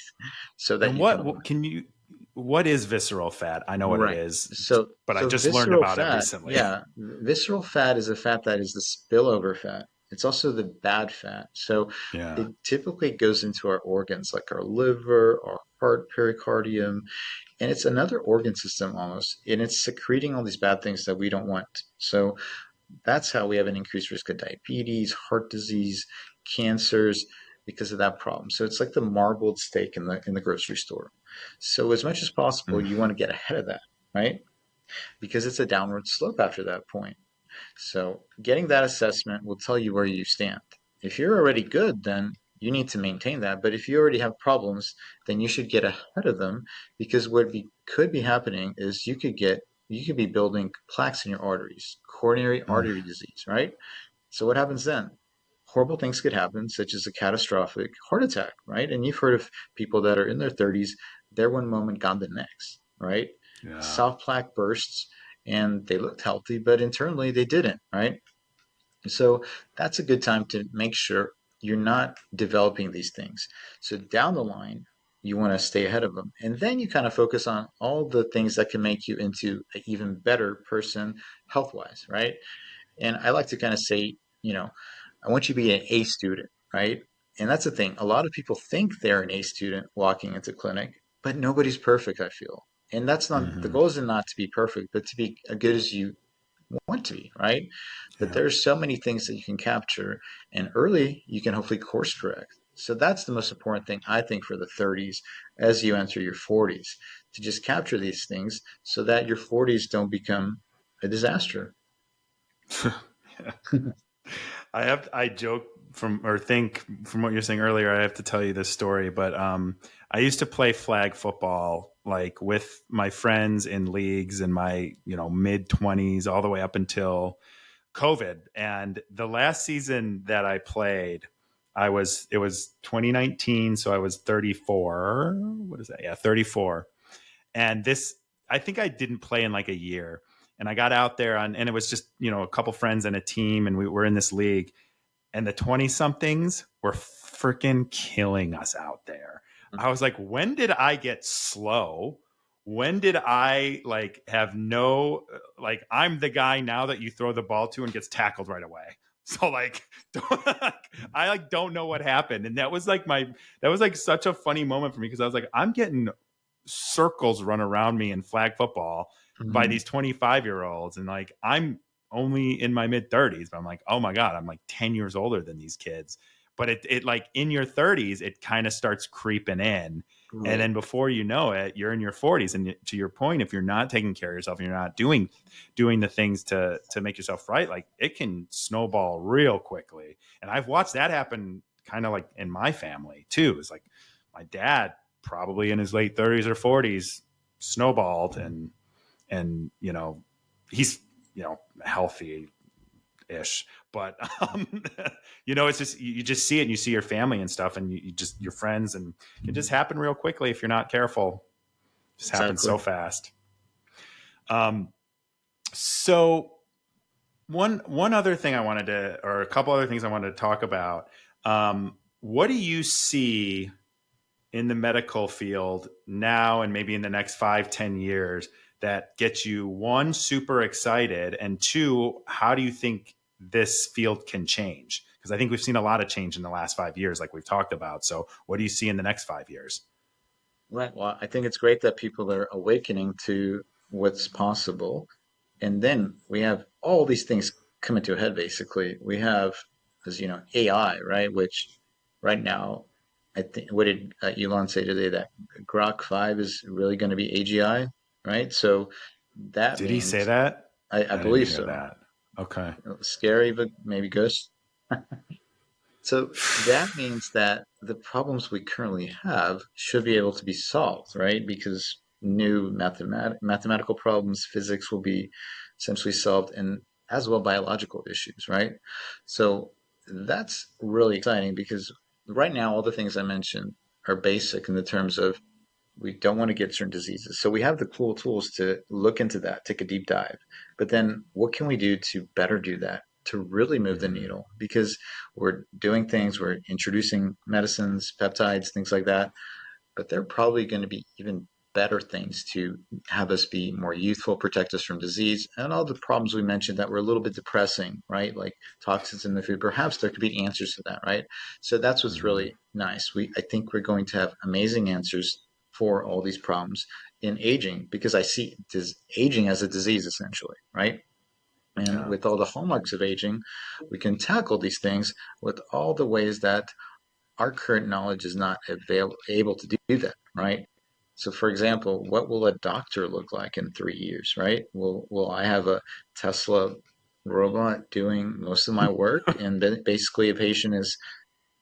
so that and you can what eliminate. can you? What is visceral fat? I know what it Right. is, So but I so just learned visceral about it fat, recently. yeah, visceral fat is a fat that is the spillover fat. It's also the bad fat. So Yeah. it typically goes into our organs like our liver, our heart, pericardium, and it's another organ system almost, and it's secreting all these bad things that we don't want. So that's how we have an increased risk of diabetes, heart disease, cancers because of that problem. So it's like the marbled steak in the grocery store. So as much as possible, Mm. you want to get ahead of that, right? Because it's a downward slope after that point. So getting that assessment will tell you where you stand. If you're already good, then you need to maintain that. But if you already have problems, then you should get ahead of them because could be happening is you could be building plaques in your arteries, coronary Mm. artery disease, right? So what happens then? Horrible things could happen, such as a catastrophic heart attack, right? And you've heard of people that are in their 30s, they're one moment, gone the next, right? Yeah. Soft plaque bursts, and they looked healthy, but internally they didn't, right? So that's a good time to make sure you're not developing these things. So down the line, you want to stay ahead of them. And then you kind of focus on all the things that can make you into an even better person health wise, right? And I like to kind of say, you know, I want you to be an A student, right? And that's the thing. A lot of people think they're an A student walking into clinic, but nobody's perfect, I feel. And that's not the Hmm. goal isn't not to be perfect, but to be as good as you want to be, right? But Yeah. there's so many things that you can capture, and early you can hopefully course correct. So that's the most important thing I think for the 30s as you enter your 40s to just capture these things so that your 40s don't become a disaster. I joke from or think from what you're saying earlier. I have to tell you this story, but I used to play flag football like with my friends in leagues in my mid 20s all the way up until COVID. And the last season that I played, it was 2019, so I was 34. What is that? Yeah, 34. And this, I think I didn't play in like a year. And I got out there and it was just, a couple friends and a team, and we were in this league. And the 20 somethings were freaking killing us out there. I was like, when did I get slow? When did I like have no, like, I'm the guy now that you throw the ball to and gets tackled right away. So like, I like don't know what happened, and that was like such a funny moment for me because I was like, I'm getting circles run around me in flag football by Mhm. these 25-year-olds, and like I'm only in my mid 30s, but I'm like, oh my god, I'm like 10 years older than these kids. But it like in your 30s, it kind of starts creeping in, and Right. then before you know it, you're in your 40s. And to your point, if you're not taking care of yourself and you're not doing the things to make yourself right, like it can snowball real quickly. And I've watched that happen kind of like in my family too. It's like my dad, probably in his late 30s or 40s, snowballed, and he's healthy ish, but it's just you just see it, and you see your family and stuff, and you just your friends, and it can just happen real quickly if you're not careful. It just happens so Exactly. fast. um so one other thing I wanted to, or a couple other things I wanted to talk about. What do you see in the medical field now and maybe in the next 5-10 years that gets you, one, super excited, and two, how do you think this field can change? Because I think we've seen a lot of change in the last 5 years, like we've talked about. So what do you see in the next 5 years? Right. Well, I think it's great that people are awakening to what's possible. And then we have all these things coming to a head, basically. We have, as you know, AI, right? Which right now, I think, what did Elon say today? That Grok 5 is really going to be AGI, right? So that Did he say means, that? I I didn't believe hear so. that. Okay. Scary, but maybe good. So that means that the problems we currently have should be able to be solved, right? Because new mathematical problems, physics will be essentially solved, and as well biological issues, right? So that's really exciting because right now all the things I mentioned are basic in the terms of we don't want to get certain diseases. So we have the cool tools to look into that, take a deep dive. But then what can we do to better do that, to really move the Mm, needle? Because we're doing things, we're introducing medicines, peptides, things like that, but they're probably going to be even better things to have us be more youthful, protect us from disease, and all the problems we mentioned that were a little bit depressing, right? Like toxins in the food. Perhaps there could be answers to that, right? So that's what's mm, really nice. I think we're going to have amazing answers for all these problems in aging because I see aging as a disease essentially, right? And yeah. with all the hallmarks of aging, we can tackle these things with all the ways that our current knowledge is not able to do that, right? So, for example, what will a doctor look like in 3 years, right? Will I have a Tesla robot doing most of my work, and then basically a patient is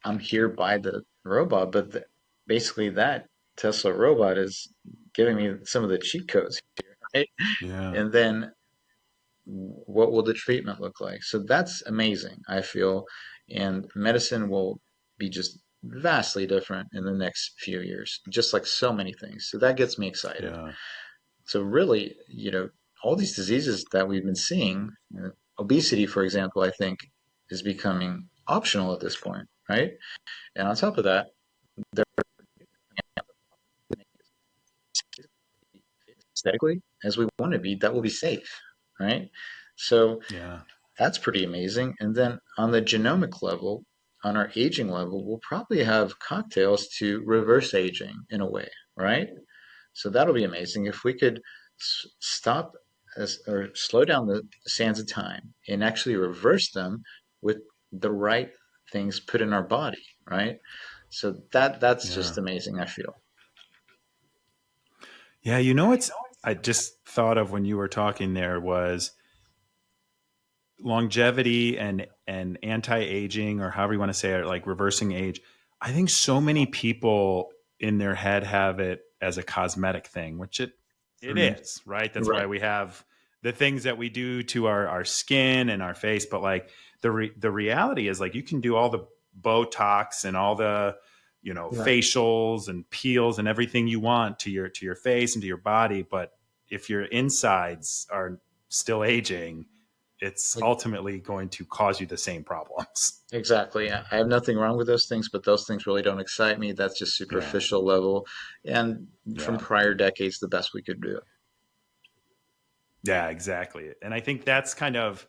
I'm here by the robot, but basically that Tesla robot is giving me some of the cheat codes here, right? Yeah. And then what will the treatment look like? So that's amazing, I feel. And medicine will be just vastly different in the next few years, just like so many things. So that gets me excited. Yeah. So, really, all these diseases that we've been seeing, obesity, for example, I think is becoming optional at this point, right? And on top of that, they're aesthetically as we want to be, that will be safe, right? So, Yeah. that's pretty amazing. And then on the genomic level, on our aging level, we'll probably have cocktails to reverse aging in a way, right? So that'll be amazing. If we could stop or slow down the sands of time and actually reverse them with the right things put in our body, right? So that's Yeah. just amazing, I feel. Yeah. It's, I just thought of when you were talking there was longevity and anti-aging, or however you want to say it, like reversing age. I think so many people in their head have it as a cosmetic thing, which it Mhm. is, right? That's why Right. we have the things that we do to our skin and our face. But like the reality is, like, you can do all the Botox and all the Right. facials and peels and everything you want to your face and to your body, but if your insides are still aging, it's ultimately going to cause you the same problems. Exactly. I have nothing wrong with those things, but those things really don't excite me. That's just Yeah. superficial level. And from Yeah. prior decades, the best we could do. Yeah, exactly. And I think that's kind of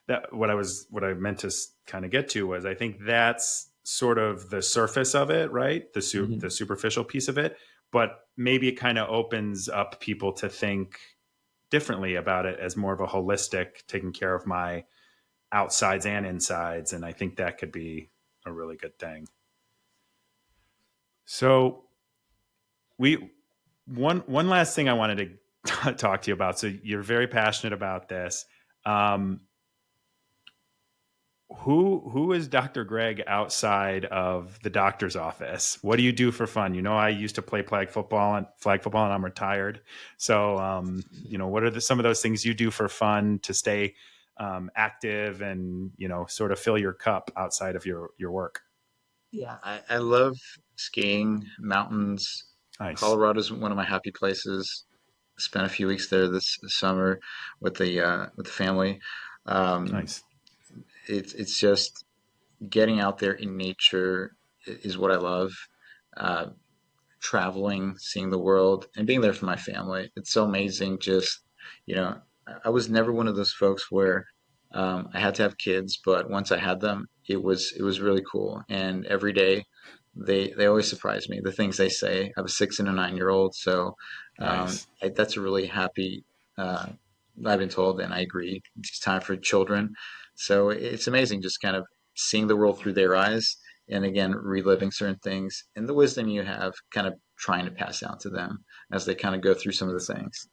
that what I meant to kind of get to was, I think that's sort of the surface of it, right? The Mhm. superficial piece of it, but maybe it kind of opens up people to think differently about it as more of a holistic, taking care of my outsides and insides. And I think that could be a really good thing. So we one last thing I wanted to talk to you about. So you're very passionate about this. Um, who is Dr. Greg outside of the doctor's office? What do you do for fun? You know, I used to play flag football, and I'm retired. So, what are some of those things you do for fun to stay active and sort of fill your cup outside of your work? Yeah, I love skiing, mountains. Nice, Colorado's one of my happy places. Spent a few weeks there this summer with the family. Um, nice. it's just getting out there in nature is what I love. Uh, Traveling, seeing the world, and being there for my family. It's so amazing. Just, you know, I was never one of those folks where I had to have kids, but once I had them, it was really cool. And every day, they always surprise me. The things they say. I have a 6 and a 9 year old, so Nice. that's a really happy. Uh, I've been told, and I agree. It's time for children, so it's amazing just kind of seeing the world through their eyes and again reliving certain things and the wisdom you have kind of trying to pass down to them as they kind of go through some of the things.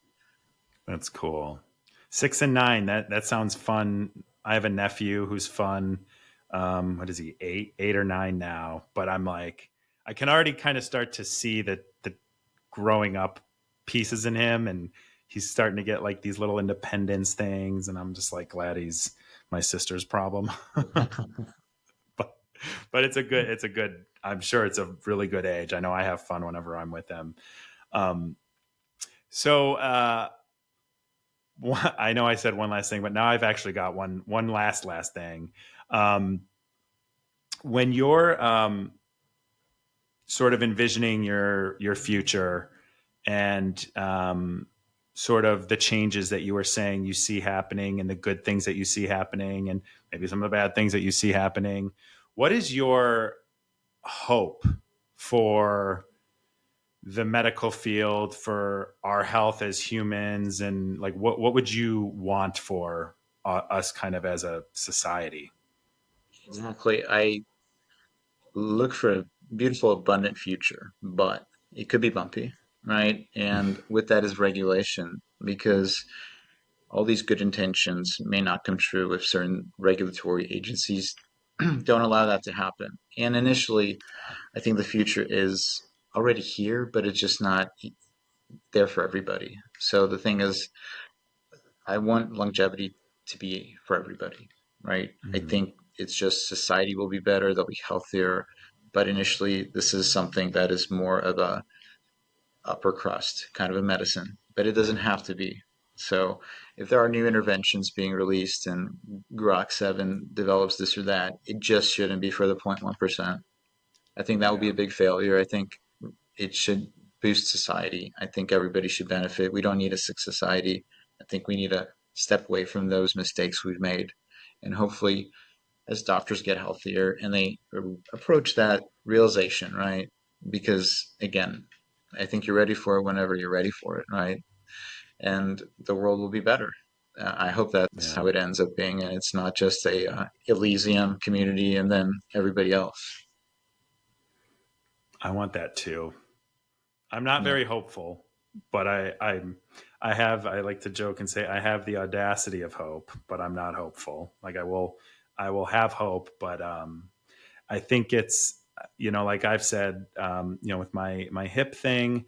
That's cool. 6 and 9. That sounds fun. I have a nephew who's fun. What is he? 8 or 9 now. But I'm like, I can already kind of start to see the growing up pieces in him, and he's starting to get like these little independence things, and I'm just like glad he's my sister's problem. but but it's a good. I'm sure it's a really good age. I know I have fun whenever I'm with him. Um, so. I know I said one last thing, but now I've actually got one last thing. Um, when you're sort of envisioning your future and sort of the changes that you were saying you see happening and the good things that you see happening and maybe some of the bad things that you see happening, what is your hope for the medical field, for our health as humans, and like what would you want for us kind of as a society? Exactly. I look for a beautiful, abundant future, but it could be bumpy, right? And with that is regulation, because all these good intentions may not come true if certain regulatory agencies don't allow that to happen. And initially, I think the future is already here, but it's just not there for everybody. So the thing is, I want longevity to be for everybody, right? I Mm-hmm. think it's just society will be better, they'll be healthier, but initially this is something that is more of a upper crust kind of a medicine, but it doesn't have to be. So if there are new interventions being released and Grok 7 develops this or that, it just shouldn't be for the 0.1%. I think that would be Yeah. a big failure. I think it should boost society. I think everybody should benefit. We don't need a sick society. I think we need to step away from those mistakes we've made. And hopefully, as doctors get healthier and they approach that realization, right? Because again, I think you're ready for it whenever you're ready for it, right? And the world will be better. I hope that's Yeah. how it ends up being, and it's not just a Elysium community and then everybody else. I want that too. I'm not Yeah. very hopeful, but I like to joke and say I have the audacity of hope, but I'm not hopeful. Like I will have hope, but I think it's like I've said, with my hip thing,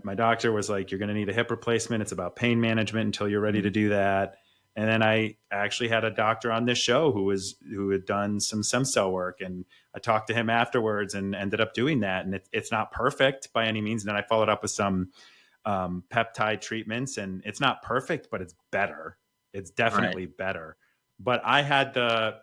my doctor was like, "You're going to need a hip replacement. It's about pain management until you're ready to do that." And then I actually had a doctor on this show who had done some stem cell work, and I talked to him afterwards and ended up doing that. And it's not perfect by any means. And then I followed up with some peptide treatments, and it's not perfect, but it's better. It's Right. definitely better. But I had the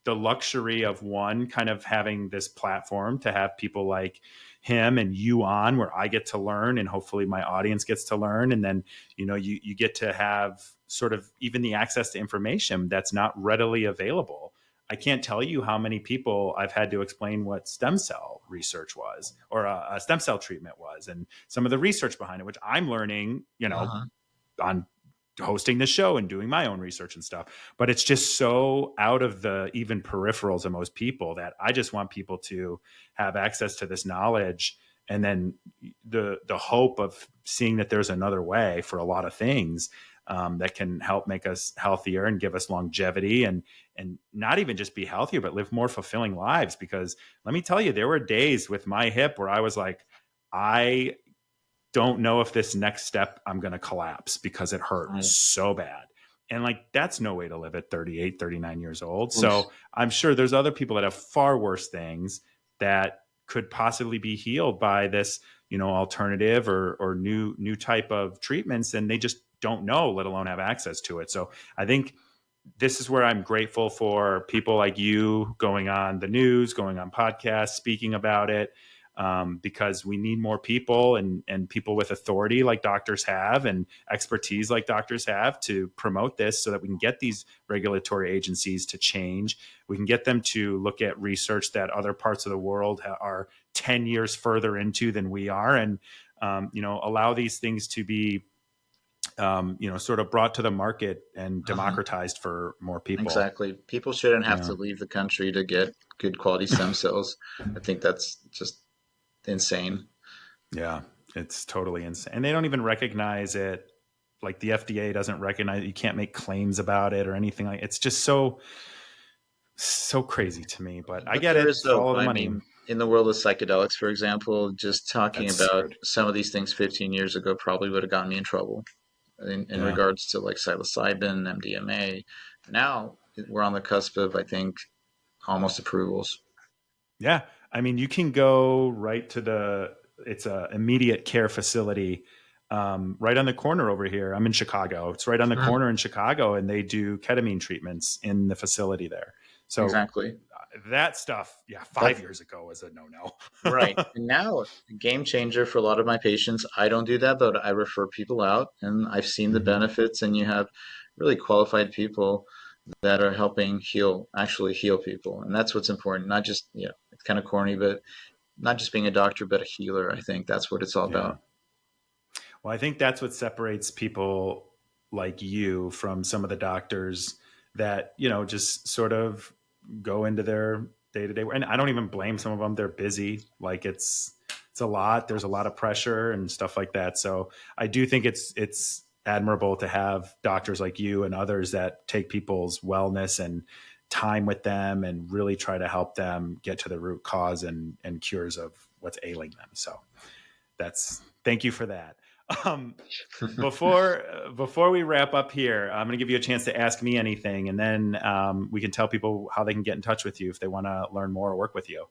luxury of one kind of having this platform to have people like him and you on, where I get to learn and hopefully my audience gets to learn. And then, you get to have sort of even the access to information that's not readily available. I can't tell you how many people I've had to explain what stem cell research was, or a stem cell treatment was, and some of the research behind it, which I'm learning, Uh-huh. on hosting the show and doing my own research and stuff. But it's just so out of the even peripherals of most people that I just want people to have access to this knowledge. And then the hope of seeing that there's another way for a lot of things, that can help make us healthier and give us longevity, and not even just be healthier, but live more fulfilling lives. Because let me tell you, there were days with my hip where I was like, I don't know if this next step I'm going to collapse because it hurt Right. so bad. And like, that's no way to live at 38, 39 years old. Oof. So I'm sure there's other people that have far worse things that could possibly be healed by this, alternative or new type of treatments. And they just don't know, let alone have access to it. So I think this is where I'm grateful for people like you going on the news, going on podcasts, speaking about it, because we need more people, and people with authority like doctors have, and expertise like doctors have, to promote this so that we can get these regulatory agencies to change. We can get them to look at research that other parts of the world are 10 years further into than we are, and allow these things to be sort of brought to the market and Uh-huh. democratized for more people. Exactly. People shouldn't have to Yeah. leave the country to get good quality stem cells. I think that's just insane. Yeah. It's totally insane. And they don't even recognize it. Like the FDA doesn't recognize it. You can't make claims about it or anything like it's just so crazy to me. But I But get there it. is hope. Follow the I money. mean, in the world of psychedelics, for example, just talking That's about screwed. some of these things 15 years ago probably would have gotten me in trouble in Yeah. regards to like psilocybin, MDMA. Now we're on the cusp of, I think, almost approvals. Yeah. I mean, you can go right to it's a immediate care facility, right on the corner over here. I'm in Chicago. It's right on the Hmm. corner in Chicago, and they do ketamine treatments in the facility there. So Exactly. that stuff, yeah, That's 5 years ago was a right. no-no. And now, game changer for a lot of my patients. I don't do that, but I refer people out, and I've seen the Hmm. benefits. And you have really qualified people that are helping actually heal people, and that's what's important. Not just, it's kind of corny, but not just being a doctor, but a healer. I think that's what it's all Yeah. about. Well, I think that's what separates people like you from some of the doctors that, just sort of go into their day to day. And I don't even blame some of them. They're busy. Like it's a lot. There's a lot of pressure and stuff like that. So I do think it's admirable to have doctors like you and others that take people's wellness and time with them and really try to help them get to the root cause and cures of what's ailing them. So thank you for that. Um, before we wrap up here, I'm going to give you a chance to ask me anything, and then we can tell people how they can get in touch with you if they want to learn more or work with you.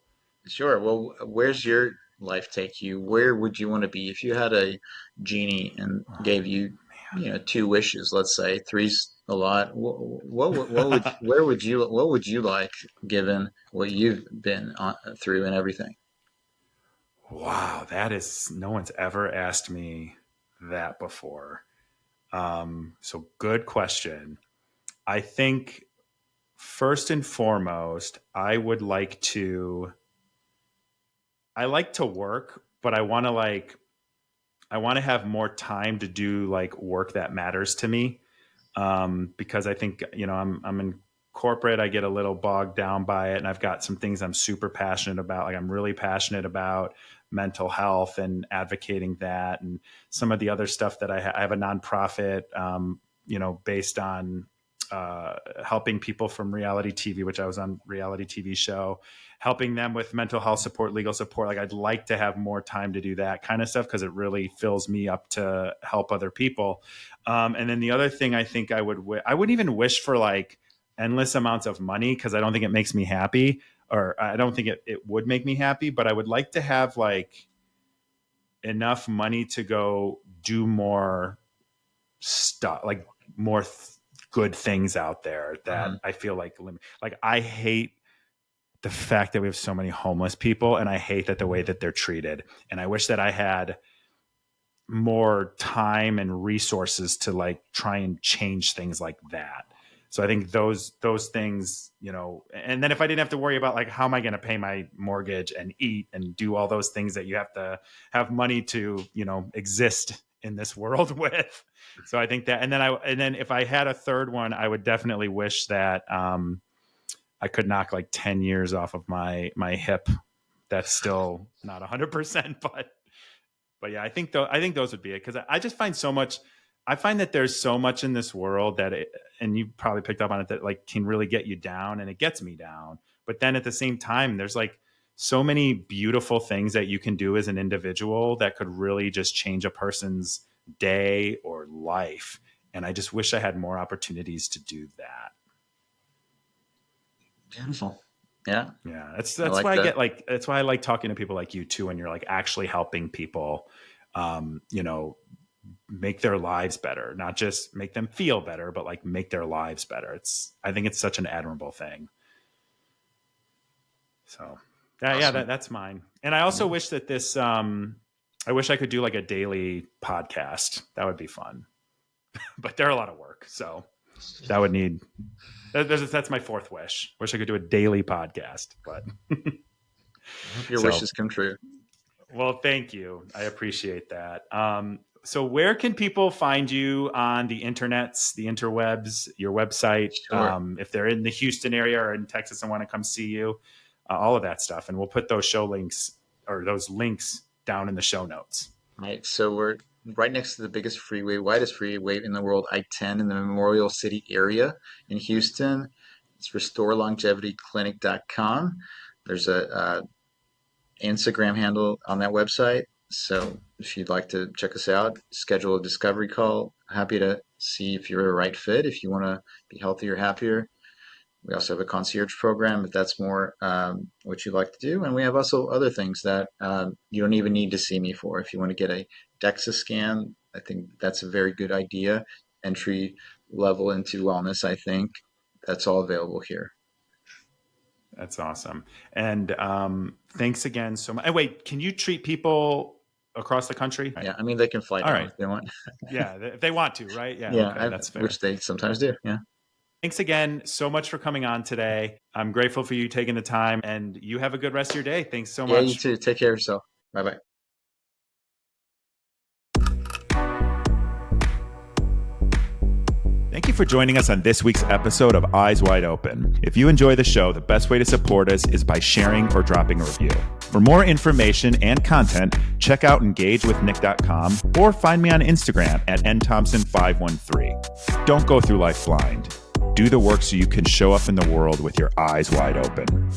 Sure. Well, where's your life take you? Where would you want to be if you had a genie and gave you, two wishes? Let's say three's a lot. What would you like, given what you've been through and everything? Wow, that is no one's ever asked me that before. So good question. I think first and foremost, I like to work, but I want to have more time to do like work that matters to me, because I think I'm in corporate. I get a little bogged down by it, and I've got some things I'm super passionate about. Like I'm really passionate about mental health and advocating that, and some of the other stuff that I have a nonprofit, based on helping people from reality TV, which I was on reality TV show, helping them with mental health support, legal support. Like I'd like to have more time to do that kind of stuff because it really fills me up to help other people. And then the other thing I think I wouldn't even wish for like endless amounts of money because I don't think it makes me happy, or I don't think it would make me happy, but I would like to have like enough money to go do more stuff, like more good things out there that Mhm. I feel like I hate the fact that we have so many homeless people, and I hate that the way that they're treated. And I wish that I had more time and resources to like try and change things like that. So I think those things, and then if I didn't have to worry about like, how am I going to pay my mortgage and eat and do all those things that you have to have money to, exist in this world with. So I think that, and then if I had a third one, I would definitely wish that, I could knock like 10 years off of my hip. That's still not 100%, but yeah, I think those would be it. Cause I just find so much, I find that there's so much in this world that and you probably picked up on it, that like can really get you down, and it gets me down. But then at the same time, there's like so many beautiful things that you can do as an individual that could really just change a person's day or life. And I just wish I had more opportunities to do that. Beautiful. Yeah. Yeah. That's like why that. I get like, that's why I like talking to people like you too. And you're like actually helping people, make their lives better, not just make them feel better, but like make their lives better. I think it's such an admirable thing. So Awesome. that's mine. And I also wish that I wish I could do like a daily podcast. That would be fun, but they're a lot of work. So that would need, that's my fourth wish. Wish I could do a daily podcast, but I hope your wishes come true. Well, thank you. I appreciate that. So where can people find you on the internets, the interwebs, your website? Sure. If they're in the Houston area or in Texas and want to come see you, all of that stuff. And we'll put those those links down in the show notes. Right. So we're right next to the biggest freeway, widest freeway in the world, I-10, in the Memorial City area in Houston. It's restorelongevityclinic.com. There's a Instagram handle on that website. So if you'd like to check us out, schedule a discovery call. Happy to see if you're a right fit, if you want to be healthier, happier. We also have a concierge program if that's more what you'd like to do. And we have also other things that you don't even need to see me for. If you want to get a DEXA scan, I think that's a very good idea. Entry level into wellness, I think. That's all available here. That's awesome. And thanks again so much. And wait, can you treat people across the country? Yeah, I mean, they can fly down if they want. Yeah, if they want to, right? Yeah, Yeah, okay, that's fair. Which they sometimes do, yeah. Thanks again so much for coming on today. I'm grateful for you taking the time, and you have a good rest of your day. Thanks so much. Yeah, you too. Take care of yourself. Bye-bye. Thank you for joining us on this week's episode of Eyes Wide Open. If you enjoy the show, the best way to support us is by sharing or dropping a review. For more information and content, check out engagewithnick.com or find me on Instagram at nthompson513. Don't go through life blind. Do the work so you can show up in the world with your eyes wide open.